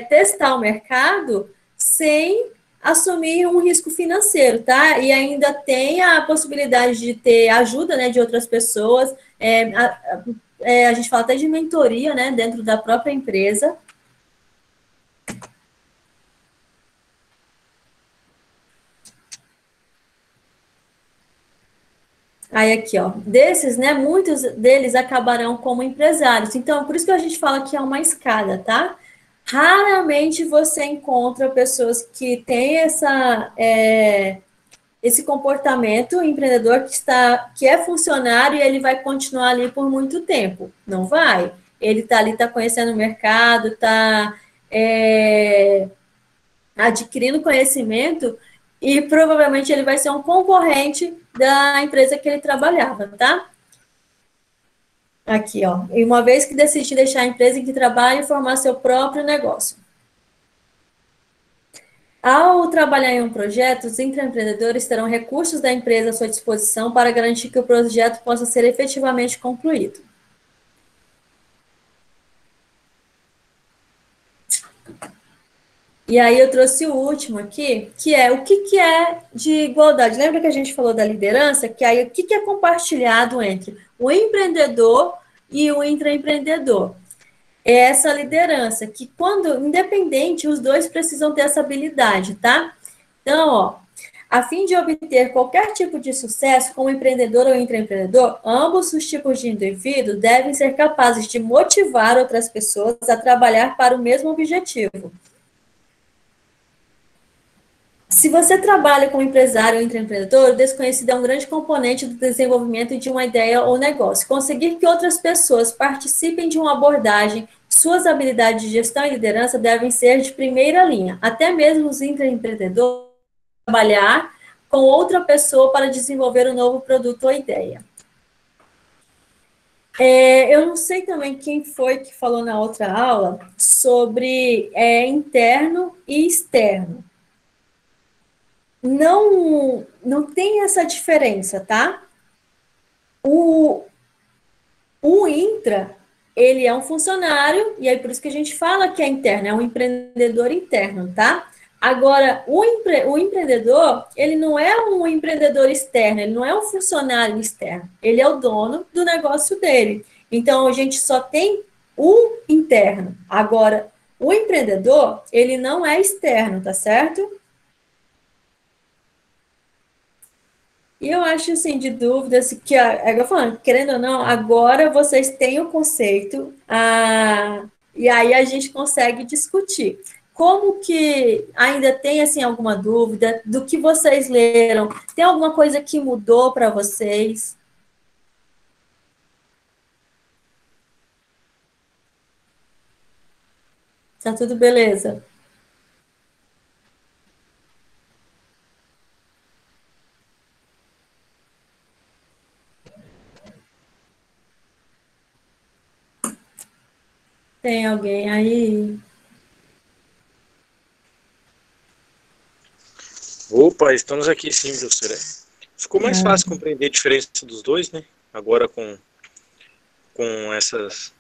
testar o mercado sem assumir um risco financeiro, tá? E ainda tem a possibilidade de ter ajuda, né, de outras pessoas, a gente fala até de mentoria, né, dentro da própria empresa. Aí aqui, ó, desses, né, muitos deles acabarão como empresários. Então, por isso que a gente fala que é uma escada, tá? Raramente você encontra pessoas que têm esse comportamento empreendedor que é funcionário e ele vai continuar ali por muito tempo. Não vai. Ele está ali, está conhecendo o mercado, está adquirindo conhecimento e provavelmente ele vai ser um concorrente da empresa que ele trabalhava, tá? Aqui, ó. E uma vez que decidir deixar a empresa em que trabalha e formar seu próprio negócio. Ao trabalhar em um projeto, os intraempreendedores terão recursos da empresa à sua disposição para garantir que o projeto possa ser efetivamente concluído. E aí eu trouxe o último aqui, que é o que é de igualdade. Lembra que a gente falou da liderança? Que aí o que é compartilhado entre o empreendedor e o intraempreendedor? É essa liderança, que quando independente, os dois precisam ter essa habilidade, tá? Então, ó, a fim de obter qualquer tipo de sucesso como empreendedor ou intraempreendedor, ambos os tipos de indivíduo devem ser capazes de motivar outras pessoas a trabalhar para o mesmo objetivo. Se você trabalha como empresário ou intraempreendedor, o desconhecido é um grande componente do desenvolvimento de uma ideia ou negócio. Conseguir que outras pessoas participem de uma abordagem, suas habilidades de gestão e liderança devem ser de primeira linha. Até mesmo os intraempreendedores trabalhar com outra pessoa para desenvolver um novo produto ou ideia. Eu não sei também quem foi que falou na outra aula sobre interno e externo. Não tem essa diferença, tá? O intra, ele é um funcionário, e aí por isso que a gente fala que é interno, é um empreendedor interno, tá? Agora, o empreendedor, ele não é um empreendedor externo, ele não é um funcionário externo, ele é o dono do negócio dele. Então, a gente só tem o interno. Agora, o empreendedor, ele não é externo, tá certo? E eu acho, assim, de dúvidas, que, eu falando, querendo ou não, agora vocês têm o conceito, e aí a gente consegue discutir. Como que ainda tem, assim, alguma dúvida do que vocês leram? Tem alguma coisa que mudou para vocês? Tá tudo beleza? Tem alguém aí? Opa, estamos aqui sim, professora. Ficou mais fácil compreender a diferença dos dois, né? Agora com essas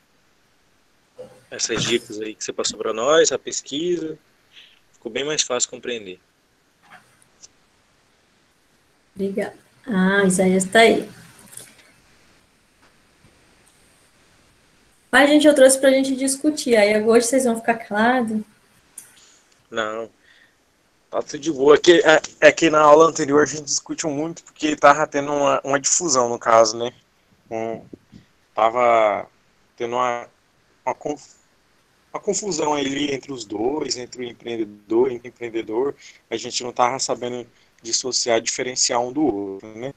dicas aí que você passou para nós, a pesquisa, ficou bem mais fácil compreender. Obrigada. Isaías está aí. Mas, gente, eu trouxe para a gente discutir. Aí hoje vocês vão ficar calados? Não. Tá tudo de boa. Que na aula anterior a gente discutiu muito porque tava tendo uma difusão, no caso, né? Tava tendo uma confusão ali entre os dois, entre o empreendedor e o empreendedor. A gente não tava sabendo dissociar, diferenciar um do outro, né?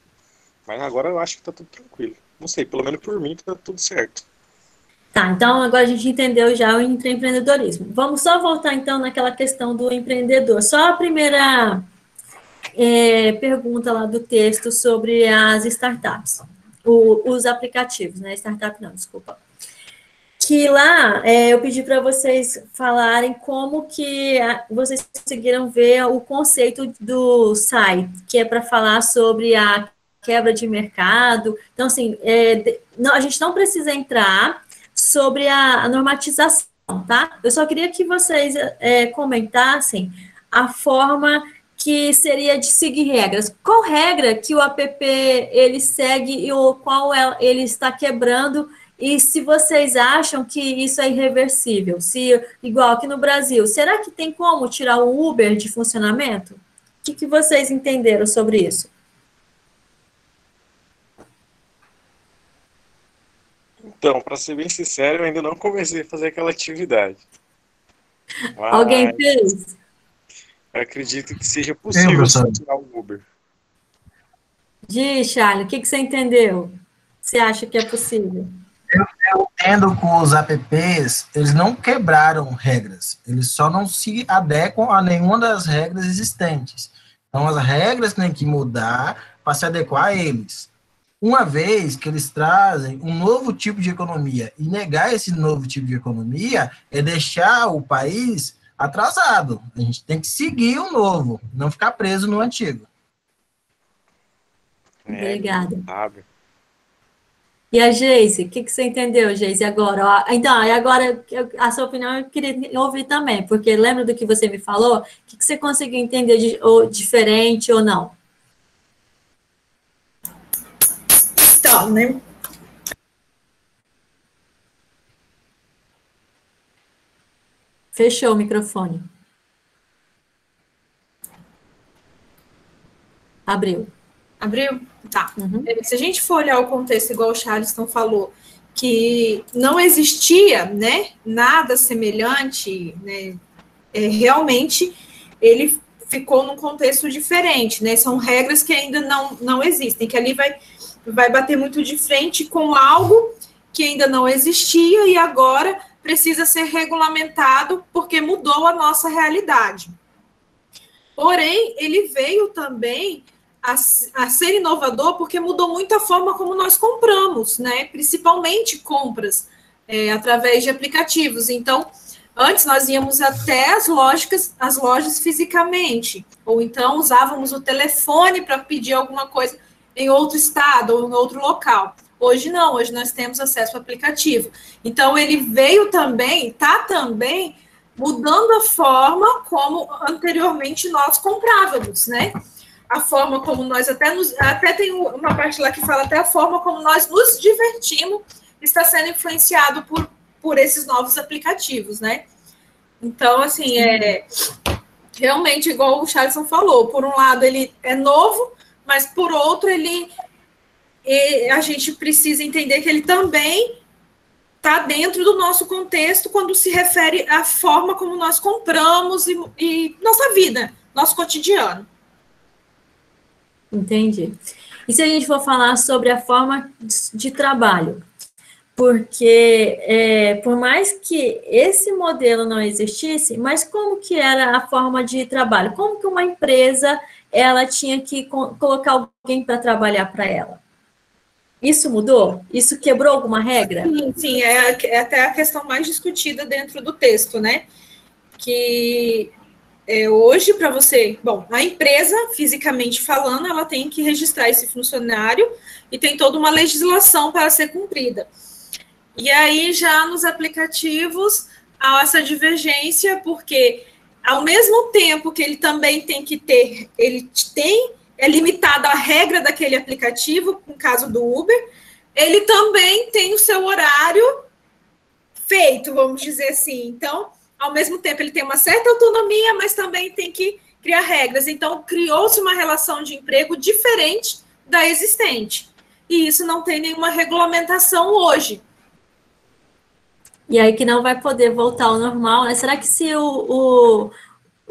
Mas agora eu acho que tá tudo tranquilo. Não sei, pelo menos por mim tá tudo certo. Tá, então agora a gente entendeu já o intraempreendedorismo. Vamos só voltar então naquela questão do empreendedor. Só a primeira pergunta lá do texto sobre as startups, os aplicativos, né? Startup não, desculpa. Que lá eu pedi para vocês falarem como que vocês conseguiram ver o conceito do SAI, que é para falar sobre a quebra de mercado. Então, assim, a gente não precisa entrar sobre a normatização, tá? Eu só queria que vocês comentassem a forma que seria de seguir regras. Qual regra que o app ele segue e qual ele está quebrando, e se vocês acham que isso é irreversível? Se, igual aqui no Brasil, será que tem como tirar o Uber de funcionamento? O que vocês entenderam sobre isso? Então, para ser bem sincero, eu ainda não comecei a fazer aquela atividade. Mas alguém fez? Eu acredito que seja possível tirar o Uber. Diz, Charlie, o que você entendeu? Você acha que é possível? Eu entendo que os apps, eles não quebraram regras, eles só não se adequam a nenhuma das regras existentes. Então, as regras têm que mudar para se adequar a eles. Uma vez que eles trazem um novo tipo de economia, e negar esse novo tipo de economia é deixar o país atrasado. A gente tem que seguir o novo, não ficar preso no antigo. Obrigada. E a Geise, o que você entendeu, Geise, agora? Então, agora, a sua opinião eu queria ouvir também, porque lembra do que você me falou? O que você conseguiu entender ou diferente ou não? Então, né? Fechou o microfone. Abriu. Abriu? Tá. Se a gente for olhar o contexto, igual o Charleston falou, que não existia, né, nada semelhante, né, realmente ele ficou num contexto diferente, né? São regras que ainda não existem, que ali vai bater muito de frente com algo que ainda não existia e agora precisa ser regulamentado porque mudou a nossa realidade. Porém, ele veio também a ser inovador porque mudou muito a forma como nós compramos, né? Principalmente compras através de aplicativos. Então, antes nós íamos até as lojas fisicamente, ou então usávamos o telefone para pedir alguma coisa em outro estado ou em outro local. Hoje não, hoje nós temos acesso ao aplicativo. Então, ele veio também, está também mudando a forma como anteriormente nós comprávamos, né? A forma como nós até tem uma parte lá que fala até a forma como nós nos divertimos está sendo influenciado por esses novos aplicativos, né? Então, assim, realmente, igual o Charleson falou, por um lado ele é novo, mas por outro a gente precisa entender que ele também está dentro do nosso contexto quando se refere à forma como nós compramos e nossa vida, nosso cotidiano. Entendi. E se a gente for falar sobre a forma de trabalho? Porque, por mais que esse modelo não existisse, mas como que era a forma de trabalho? Como que uma empresa, ela tinha que colocar alguém para trabalhar para ela? Isso mudou? Isso quebrou alguma regra? Sim, é até a questão mais discutida dentro do texto, né? Que hoje, para você... Bom, a empresa, fisicamente falando, ela tem que registrar esse funcionário e tem toda uma legislação para ser cumprida. E aí, já nos aplicativos, há essa divergência, porque ao mesmo tempo que ele também tem que ter, é limitada a regra daquele aplicativo, no caso do Uber, ele também tem o seu horário feito, vamos dizer assim. Então, ao mesmo tempo, ele tem uma certa autonomia, mas também tem que criar regras. Então, criou-se uma relação de emprego diferente da existente. E isso não tem nenhuma regulamentação hoje. E aí que não vai poder voltar ao normal, né? Será que se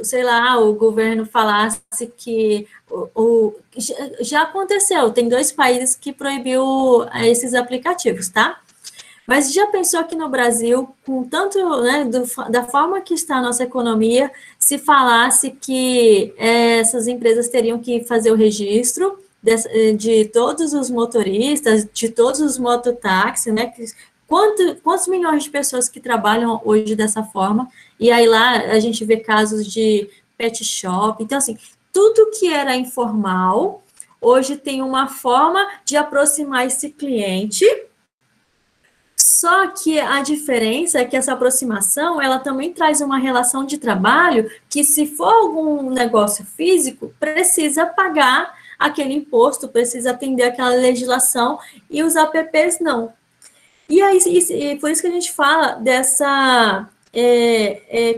sei lá, o governo falasse que já aconteceu, tem 2 países que proibiu esses aplicativos, tá? Mas já pensou aqui no Brasil, com tanto, né, da forma que está a nossa economia, se falasse que essas empresas teriam que fazer o registro de todos os motoristas, de todos os mototáxis, né? Quantos milhões de pessoas que trabalham hoje dessa forma, e aí lá a gente vê casos de pet shop. Então, assim, tudo que era informal, hoje tem uma forma de aproximar esse cliente, só que a diferença é que essa aproximação, ela também traz uma relação de trabalho que, se for algum negócio físico, precisa pagar aquele imposto, precisa atender aquela legislação, e os apps não. E aí, por isso que a gente fala dessa,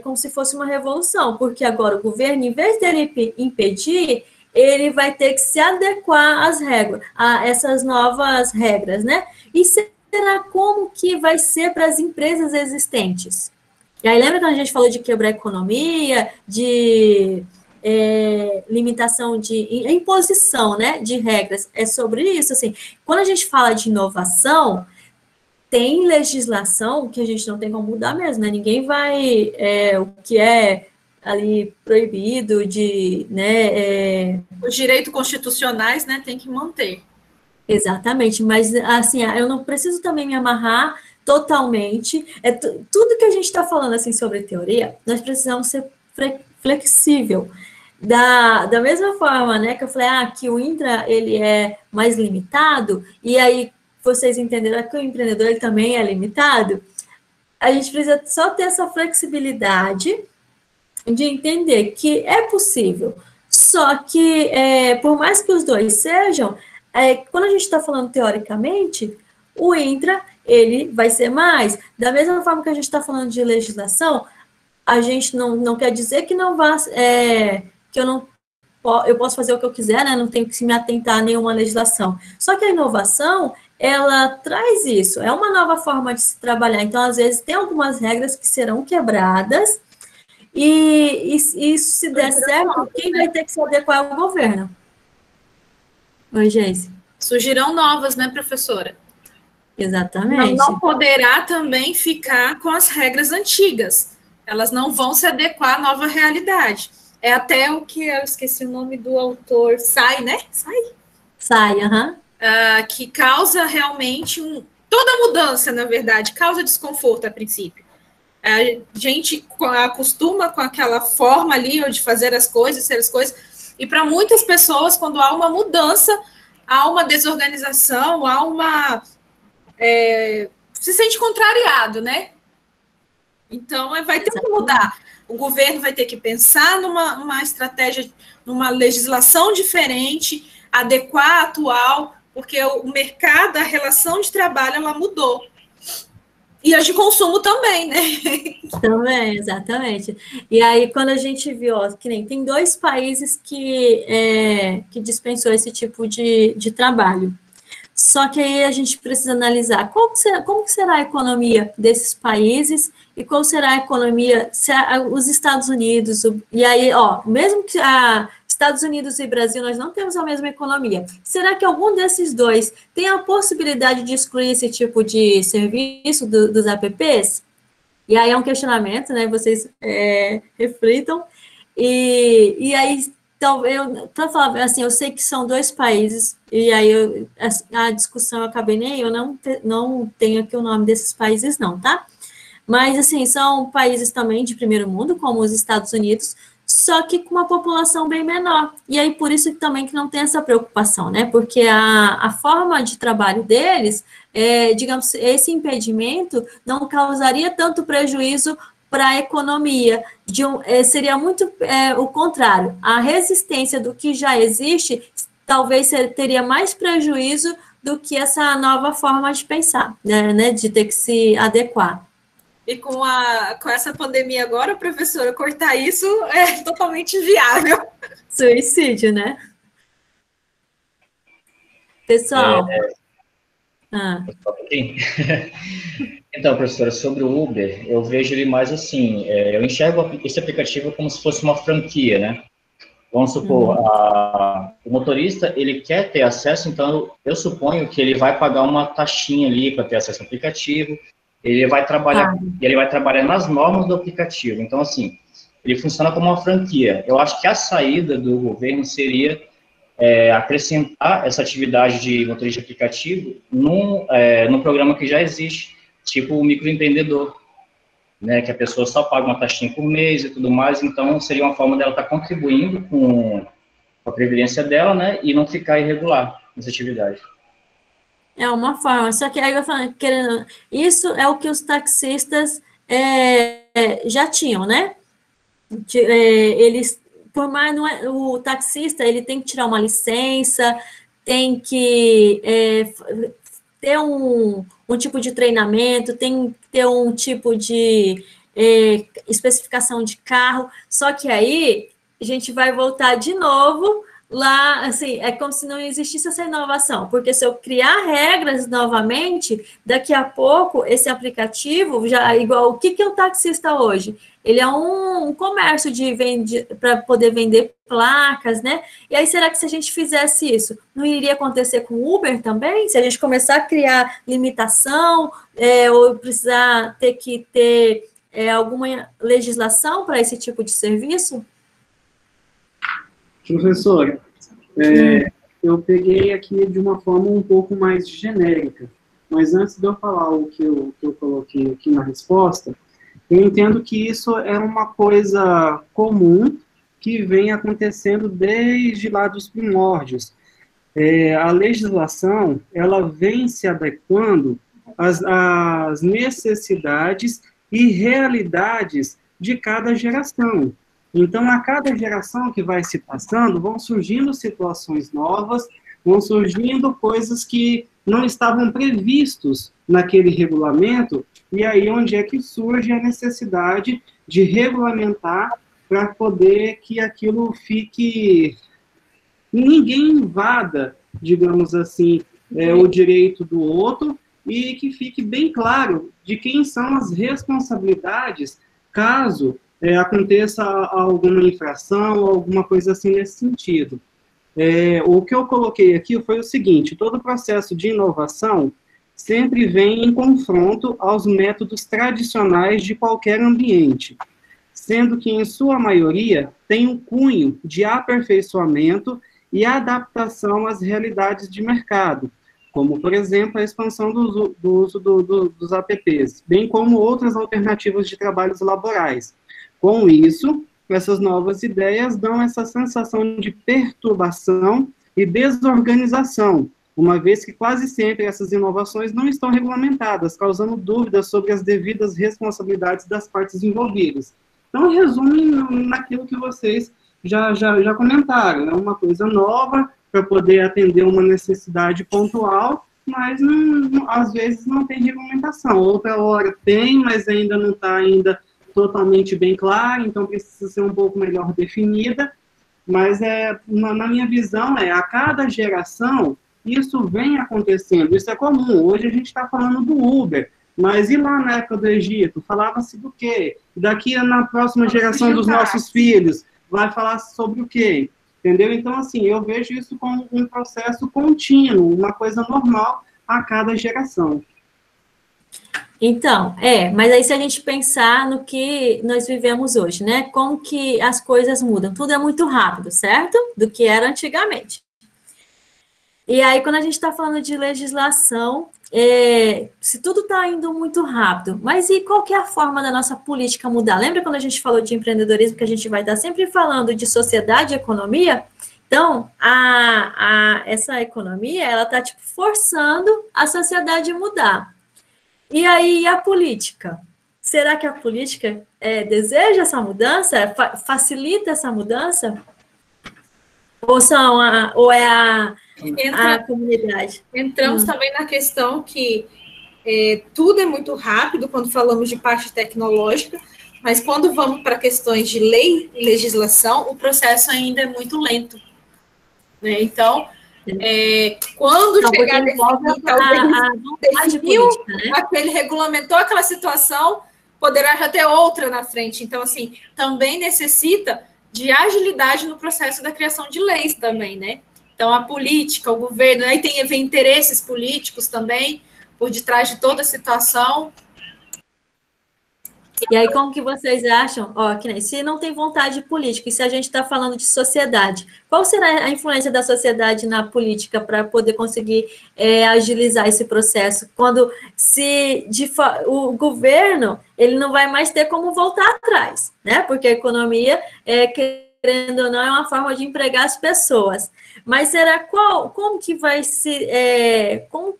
como se fosse uma revolução, porque agora o governo, em vez dele impedir, ele vai ter que se adequar às regras, a essas novas regras, né? E será como que vai ser para as empresas existentes? E aí, lembra quando a gente falou de quebrar a economia, de limitação de imposição, né, de regras? É sobre isso, assim, quando a gente fala de inovação, tem legislação que a gente não tem como mudar mesmo, né? Ninguém vai, o que é ali proibido de, né? Os direitos constitucionais, né, tem que manter. Exatamente, mas assim, eu não preciso também me amarrar totalmente. Tudo que a gente está falando assim sobre teoria, nós precisamos ser flexível. Da mesma forma, né, que eu falei, que o intra, ele é mais limitado, e aí vocês entenderam que o empreendedor ele também é limitado, a gente precisa só ter essa flexibilidade de entender que é possível, só que, por mais que os dois sejam, quando a gente está falando teoricamente, o intra, ele vai ser mais. Da mesma forma que a gente está falando de legislação, a gente não quer dizer que não vá, que eu posso fazer o que eu quiser, né? Não tenho que me atentar a nenhuma legislação. Só que a inovação, ela traz isso, é uma nova forma de se trabalhar. Então, às vezes, tem algumas regras que serão quebradas E isso, se der certo, quem vai ter que se adequar é o governo. Oi, Geise. Surgirão novas, né, professora? Exatamente. Não poderá também ficar com as regras antigas. Elas não vão se adequar à nova realidade. É até o que eu esqueci o nome do autor, Sai, né? Sai, aham. Que causa realmente toda mudança, na verdade, causa desconforto a princípio. A gente acostuma com aquela forma ali de fazer as coisas, ser as coisas, e para muitas pessoas, quando há uma mudança, há uma desorganização, há uma... se sente contrariado, né? Então, vai ter que mudar. O governo vai ter que pensar numa estratégia, numa legislação diferente, adequar à atual, porque o mercado, a relação de trabalho, ela mudou. E as de consumo também, né? Também, exatamente. E aí, quando a gente viu, que nem tem 2 países que dispensou esse tipo de trabalho. Só que aí a gente precisa analisar como que será a economia desses países e qual será a economia, os Estados Unidos, e aí, mesmo que Estados Unidos e Brasil, nós não temos a mesma economia. Será que algum desses 2 tem a possibilidade de excluir esse tipo de serviço dos apps? E aí é um questionamento, né? Vocês reflitam. E aí, então, para falar assim, eu sei que são 2 países, e aí a discussão eu acabei eu não tenho aqui o nome desses países, não, tá? Mas, assim, são países também de primeiro mundo, como os Estados Unidos, só que com uma população bem menor. E aí, por isso também que não tem essa preocupação, né? Porque a forma de trabalho deles, digamos, esse impedimento não causaria tanto prejuízo para a economia. Seria muito o contrário. A resistência do que já existe talvez teria mais prejuízo do que essa nova forma de pensar, né? De ter que se adequar. E com essa pandemia agora, professora, cortar isso é totalmente inviável. Suicídio, né? Pessoal. Então, professora, sobre o Uber, eu vejo ele mais assim, eu enxergo esse aplicativo como se fosse uma franquia, né? Vamos supor, o motorista, ele quer ter acesso, então eu suponho que ele vai pagar uma taxinha ali para ter acesso ao aplicativo. Ele vai trabalhar nas normas do aplicativo. Então, assim, ele funciona como uma franquia. Eu acho que a saída do governo seria acrescentar essa atividade de motorista de aplicativo num programa que já existe, tipo o microempreendedor, né, que a pessoa só paga uma taxinha por mês e tudo mais. Então, seria uma forma dela estar contribuindo com a previdência dela, né, e não ficar irregular nessa atividade. É uma forma, só que aí eu falo, isso é o que os taxistas já tinham, né? Eles, por mais, o taxista, ele tem que tirar uma licença, tem que ter um tipo de treinamento, tem que ter um tipo de especificação de carro, só que aí a gente vai voltar de novo lá, assim, é como se não existisse essa inovação, porque se eu criar regras novamente, daqui a pouco esse aplicativo, já igual, o que é o taxista hoje? Ele é um comércio para poder vender placas, né? E aí, será que se a gente fizesse isso, não iria acontecer com o Uber também? Se a gente começar a criar limitação, ou precisar ter que ter alguma legislação para esse tipo de serviço? Professora, eu peguei aqui de uma forma um pouco mais genérica, mas antes de eu falar o que eu coloquei aqui na resposta, eu entendo que isso é uma coisa comum que vem acontecendo desde lá dos primórdios. A legislação, ela vem se adequando às necessidades e realidades de cada geração. Então, a cada geração que vai se passando, vão surgindo situações novas, vão surgindo coisas que não estavam previstos naquele regulamento, e aí onde é que surge a necessidade de regulamentar para poder que aquilo fique... Ninguém invada, digamos assim, o direito do outro, e que fique bem claro de quem são as responsabilidades caso aconteça alguma infração, alguma coisa assim nesse sentido. O que eu coloquei aqui foi o seguinte: todo processo de inovação sempre vem em confronto aos métodos tradicionais de qualquer ambiente, sendo que, em sua maioria, tem um cunho de aperfeiçoamento e adaptação às realidades de mercado, como, por exemplo, a expansão do uso dos apps, bem como outras alternativas de trabalhos laborais. Com isso, essas novas ideias dão essa sensação de perturbação e desorganização, uma vez que quase sempre essas inovações não estão regulamentadas, causando dúvidas sobre as devidas responsabilidades das partes envolvidas. Então, resume naquilo que vocês já comentaram. É uma coisa nova para poder atender uma necessidade pontual, mas às vezes não tem regulamentação. Outra hora tem, mas ainda não está totalmente bem claro, então precisa ser um pouco melhor definida. Mas na minha visão, a cada geração, isso vem acontecendo, isso é comum. Hoje a gente está falando do Uber, mas e lá na época do Egito? Falava-se do quê? Daqui na próxima geração dos nossos filhos, vai falar sobre o quê? Entendeu? Então, assim, eu vejo isso como um processo contínuo, uma coisa normal a cada geração. Então, mas aí se a gente pensar no que nós vivemos hoje, né? Como que as coisas mudam? Tudo é muito rápido, certo? Do que era antigamente. E aí, quando a gente está falando de legislação, se tudo está indo muito rápido, mas e qual que é a forma da nossa política mudar? Lembra quando a gente falou de empreendedorismo, que a gente vai estar sempre falando de sociedade e economia? Então, essa economia, ela está, forçando a sociedade a mudar. E aí, a política? Será que a política deseja essa mudança? Facilita essa mudança? Ou é a comunidade? Entramos também na questão que tudo é muito rápido quando falamos de parte tecnológica, mas quando vamos para questões de lei e legislação, o processo ainda é muito lento. Né? Então, quando chegar a definiu política, né? Aquele regulamentou aquela situação, poderá já ter outra na frente. Então, assim, também necessita de agilidade no processo da criação de leis também, né? Então, a política, o governo, aí vem interesses políticos também por detrás de toda a situação. E aí, como que vocês acham? Se não tem vontade política, e se a gente está falando de sociedade, qual será a influência da sociedade na política para poder conseguir agilizar esse processo? O governo, ele não vai mais ter como voltar atrás, né? Porque a economia, querendo ou não, é uma forma de empregar as pessoas. Mas como que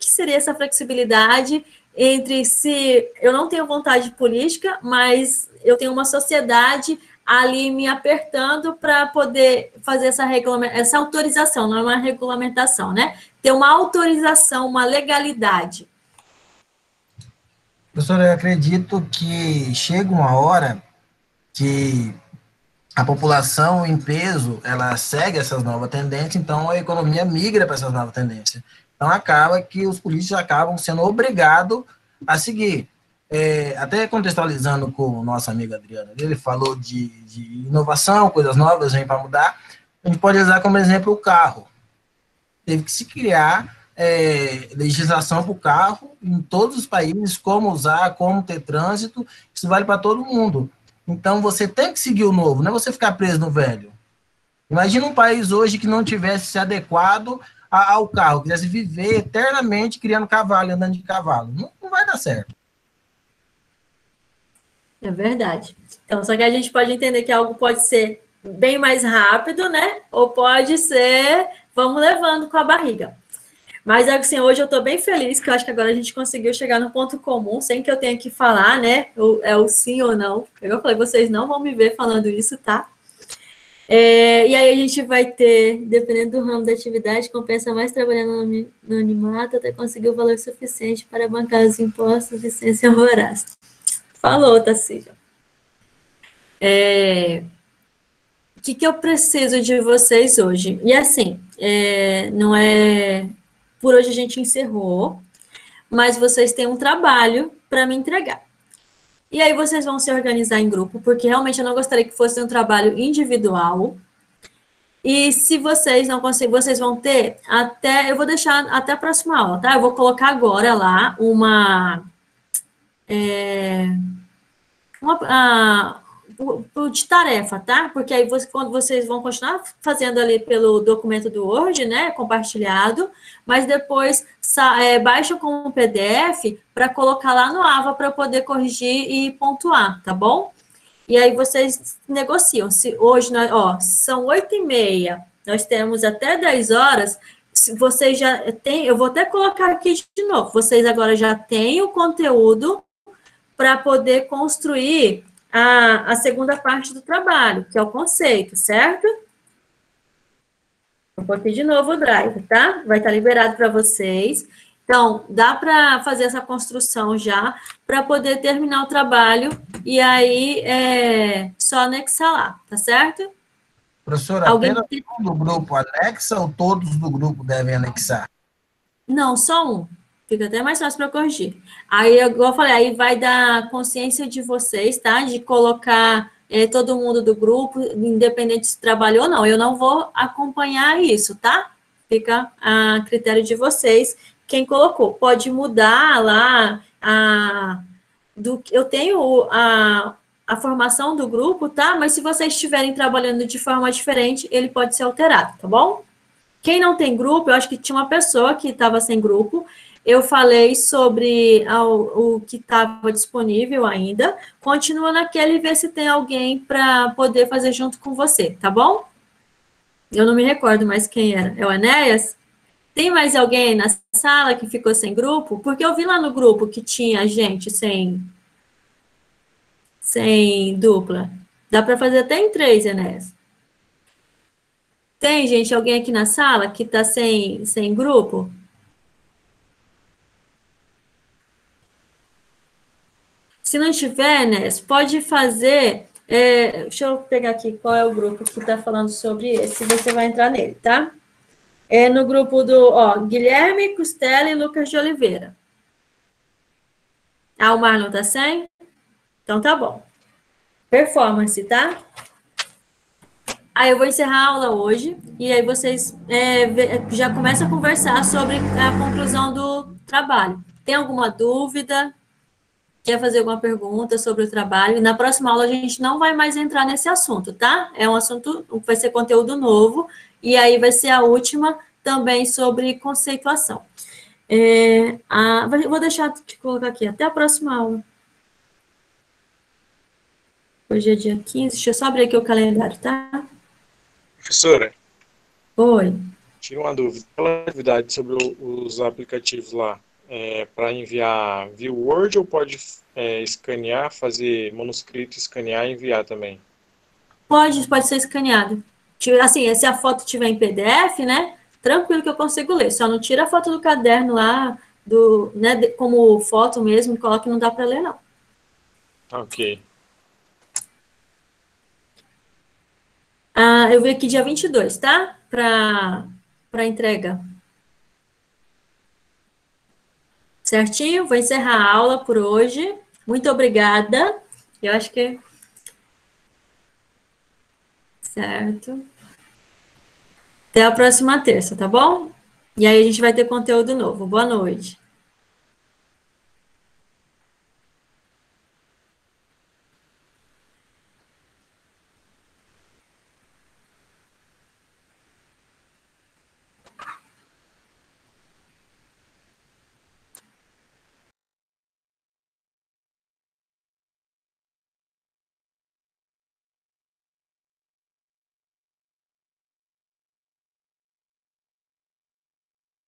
seria essa flexibilidade entre se eu não tenho vontade política, mas eu tenho uma sociedade ali me apertando para poder fazer essa autorização, não é uma regulamentação, né? Ter uma autorização, uma legalidade. Professora, eu acredito que chega uma hora que a população em peso, ela segue essas novas tendências, então a economia migra para essas novas tendências. Então, acaba que os políticos acabam sendo obrigados a seguir. Até contextualizando com o nosso amigo Adriano, ele falou de inovação, coisas novas vêm para mudar. A gente pode usar como exemplo o carro. Teve que se criar legislação para o carro em todos os países, como usar, como ter trânsito. Isso vale para todo mundo. Então, você tem que seguir o novo, não é você ficar preso no velho. Imagina um país hoje que não tivesse se adequado ao carro, quisesse viver eternamente criando cavalo, andando de cavalo. Não vai dar certo. É verdade. Então, só que a gente pode entender que algo pode ser bem mais rápido, né? Ou pode ser, vamos levando com a barriga. Mas, assim, hoje eu estou bem feliz, que eu acho que agora a gente conseguiu chegar no ponto comum, sem que eu tenha que falar, né? O sim ou não. Eu falei, vocês não vão me ver falando isso, tá? E aí a gente vai ter, dependendo do ramo da atividade, compensa mais trabalhando no animato até conseguir o valor suficiente para bancar os impostos, licença voraz. Falou, Tacília. O que eu preciso de vocês hoje? E assim, não é... Por hoje a gente encerrou, mas vocês têm um trabalho para me entregar. E aí vocês vão se organizar em grupo, porque realmente eu não gostaria que fosse um trabalho individual. E se vocês não conseguirem, vocês vão ter até, eu vou deixar até a próxima aula, tá? Eu vou colocar agora lá de tarefa, tá? Porque aí quando vocês vão continuar fazendo ali pelo documento do Word, né, compartilhado, mas depois baixa como PDF para colocar lá no AVA para poder corrigir e pontuar, tá bom? E aí vocês negociam. Se hoje, são 8h30, nós temos até 10 horas, se vocês já têm, eu vou até colocar aqui de novo, vocês agora já têm o conteúdo para poder construir a segunda parte do trabalho, que é o conceito, certo? Vou pôr aqui de novo o Drive, tá? Vai estar liberado para vocês. Então, dá para fazer essa construção já, para poder terminar o trabalho, e aí só anexar lá, tá certo? Professora, apenas um do grupo anexa ou todos do grupo devem anexar? Não, só um. Fica até mais fácil para corrigir. Aí, igual eu falei, aí vai dar consciência de vocês, tá? De colocar todo mundo do grupo, independente se trabalhou ou não. Eu não vou acompanhar isso, tá? Fica a critério de vocês. Quem colocou, pode mudar lá eu tenho a formação do grupo, tá? Mas se vocês estiverem trabalhando de forma diferente, ele pode ser alterado, tá bom? Quem não tem grupo, eu acho que tinha uma pessoa que estava sem grupo, eu falei sobre o que estava disponível ainda, continua naquele e vê se tem alguém para poder fazer junto com você, tá bom? Eu não me recordo mais quem era, é o Enéas? Tem mais alguém na sala que ficou sem grupo? Porque eu vi lá no grupo que tinha gente sem dupla. Dá para fazer até em 3, Enéas. Tem, gente, alguém aqui na sala que está sem grupo? Se não tiver, Enéas, pode fazer... deixa eu pegar aqui qual é o grupo que está falando sobre esse, você vai entrar nele, tá? É no grupo do Guilherme, Costela e Lucas de Oliveira. O Marlon tá sem? Então tá bom. Performance, tá? Aí eu vou encerrar a aula hoje, e aí vocês já começam a conversar sobre a conclusão do trabalho. Tem alguma dúvida? Quer fazer alguma pergunta sobre o trabalho? E na próxima aula a gente não vai mais entrar nesse assunto, tá? É um assunto, vai ser conteúdo novo, e aí vai ser a última também sobre conceituação. Vou deixar de colocar aqui, até a próxima aula. Hoje é dia 15, deixa eu só abrir aqui o calendário, tá? Professora? Oi. Tira uma dúvida. Aquela atividade sobre os aplicativos lá, para enviar via Word ou pode escanear, fazer manuscrito, escanear e enviar também? Pode ser escaneado. Assim, se a foto tiver em PDF, né? Tranquilo que eu consigo ler. Só não tira a foto do caderno lá, né, como foto mesmo, coloque, não dá para ler, não. Ok. Eu vi aqui dia 22, tá? Para entrega. Certinho? Vou encerrar a aula por hoje. Muito obrigada. Eu acho que... Certo. Até a próxima terça, tá bom? E aí a gente vai ter conteúdo novo. Boa noite.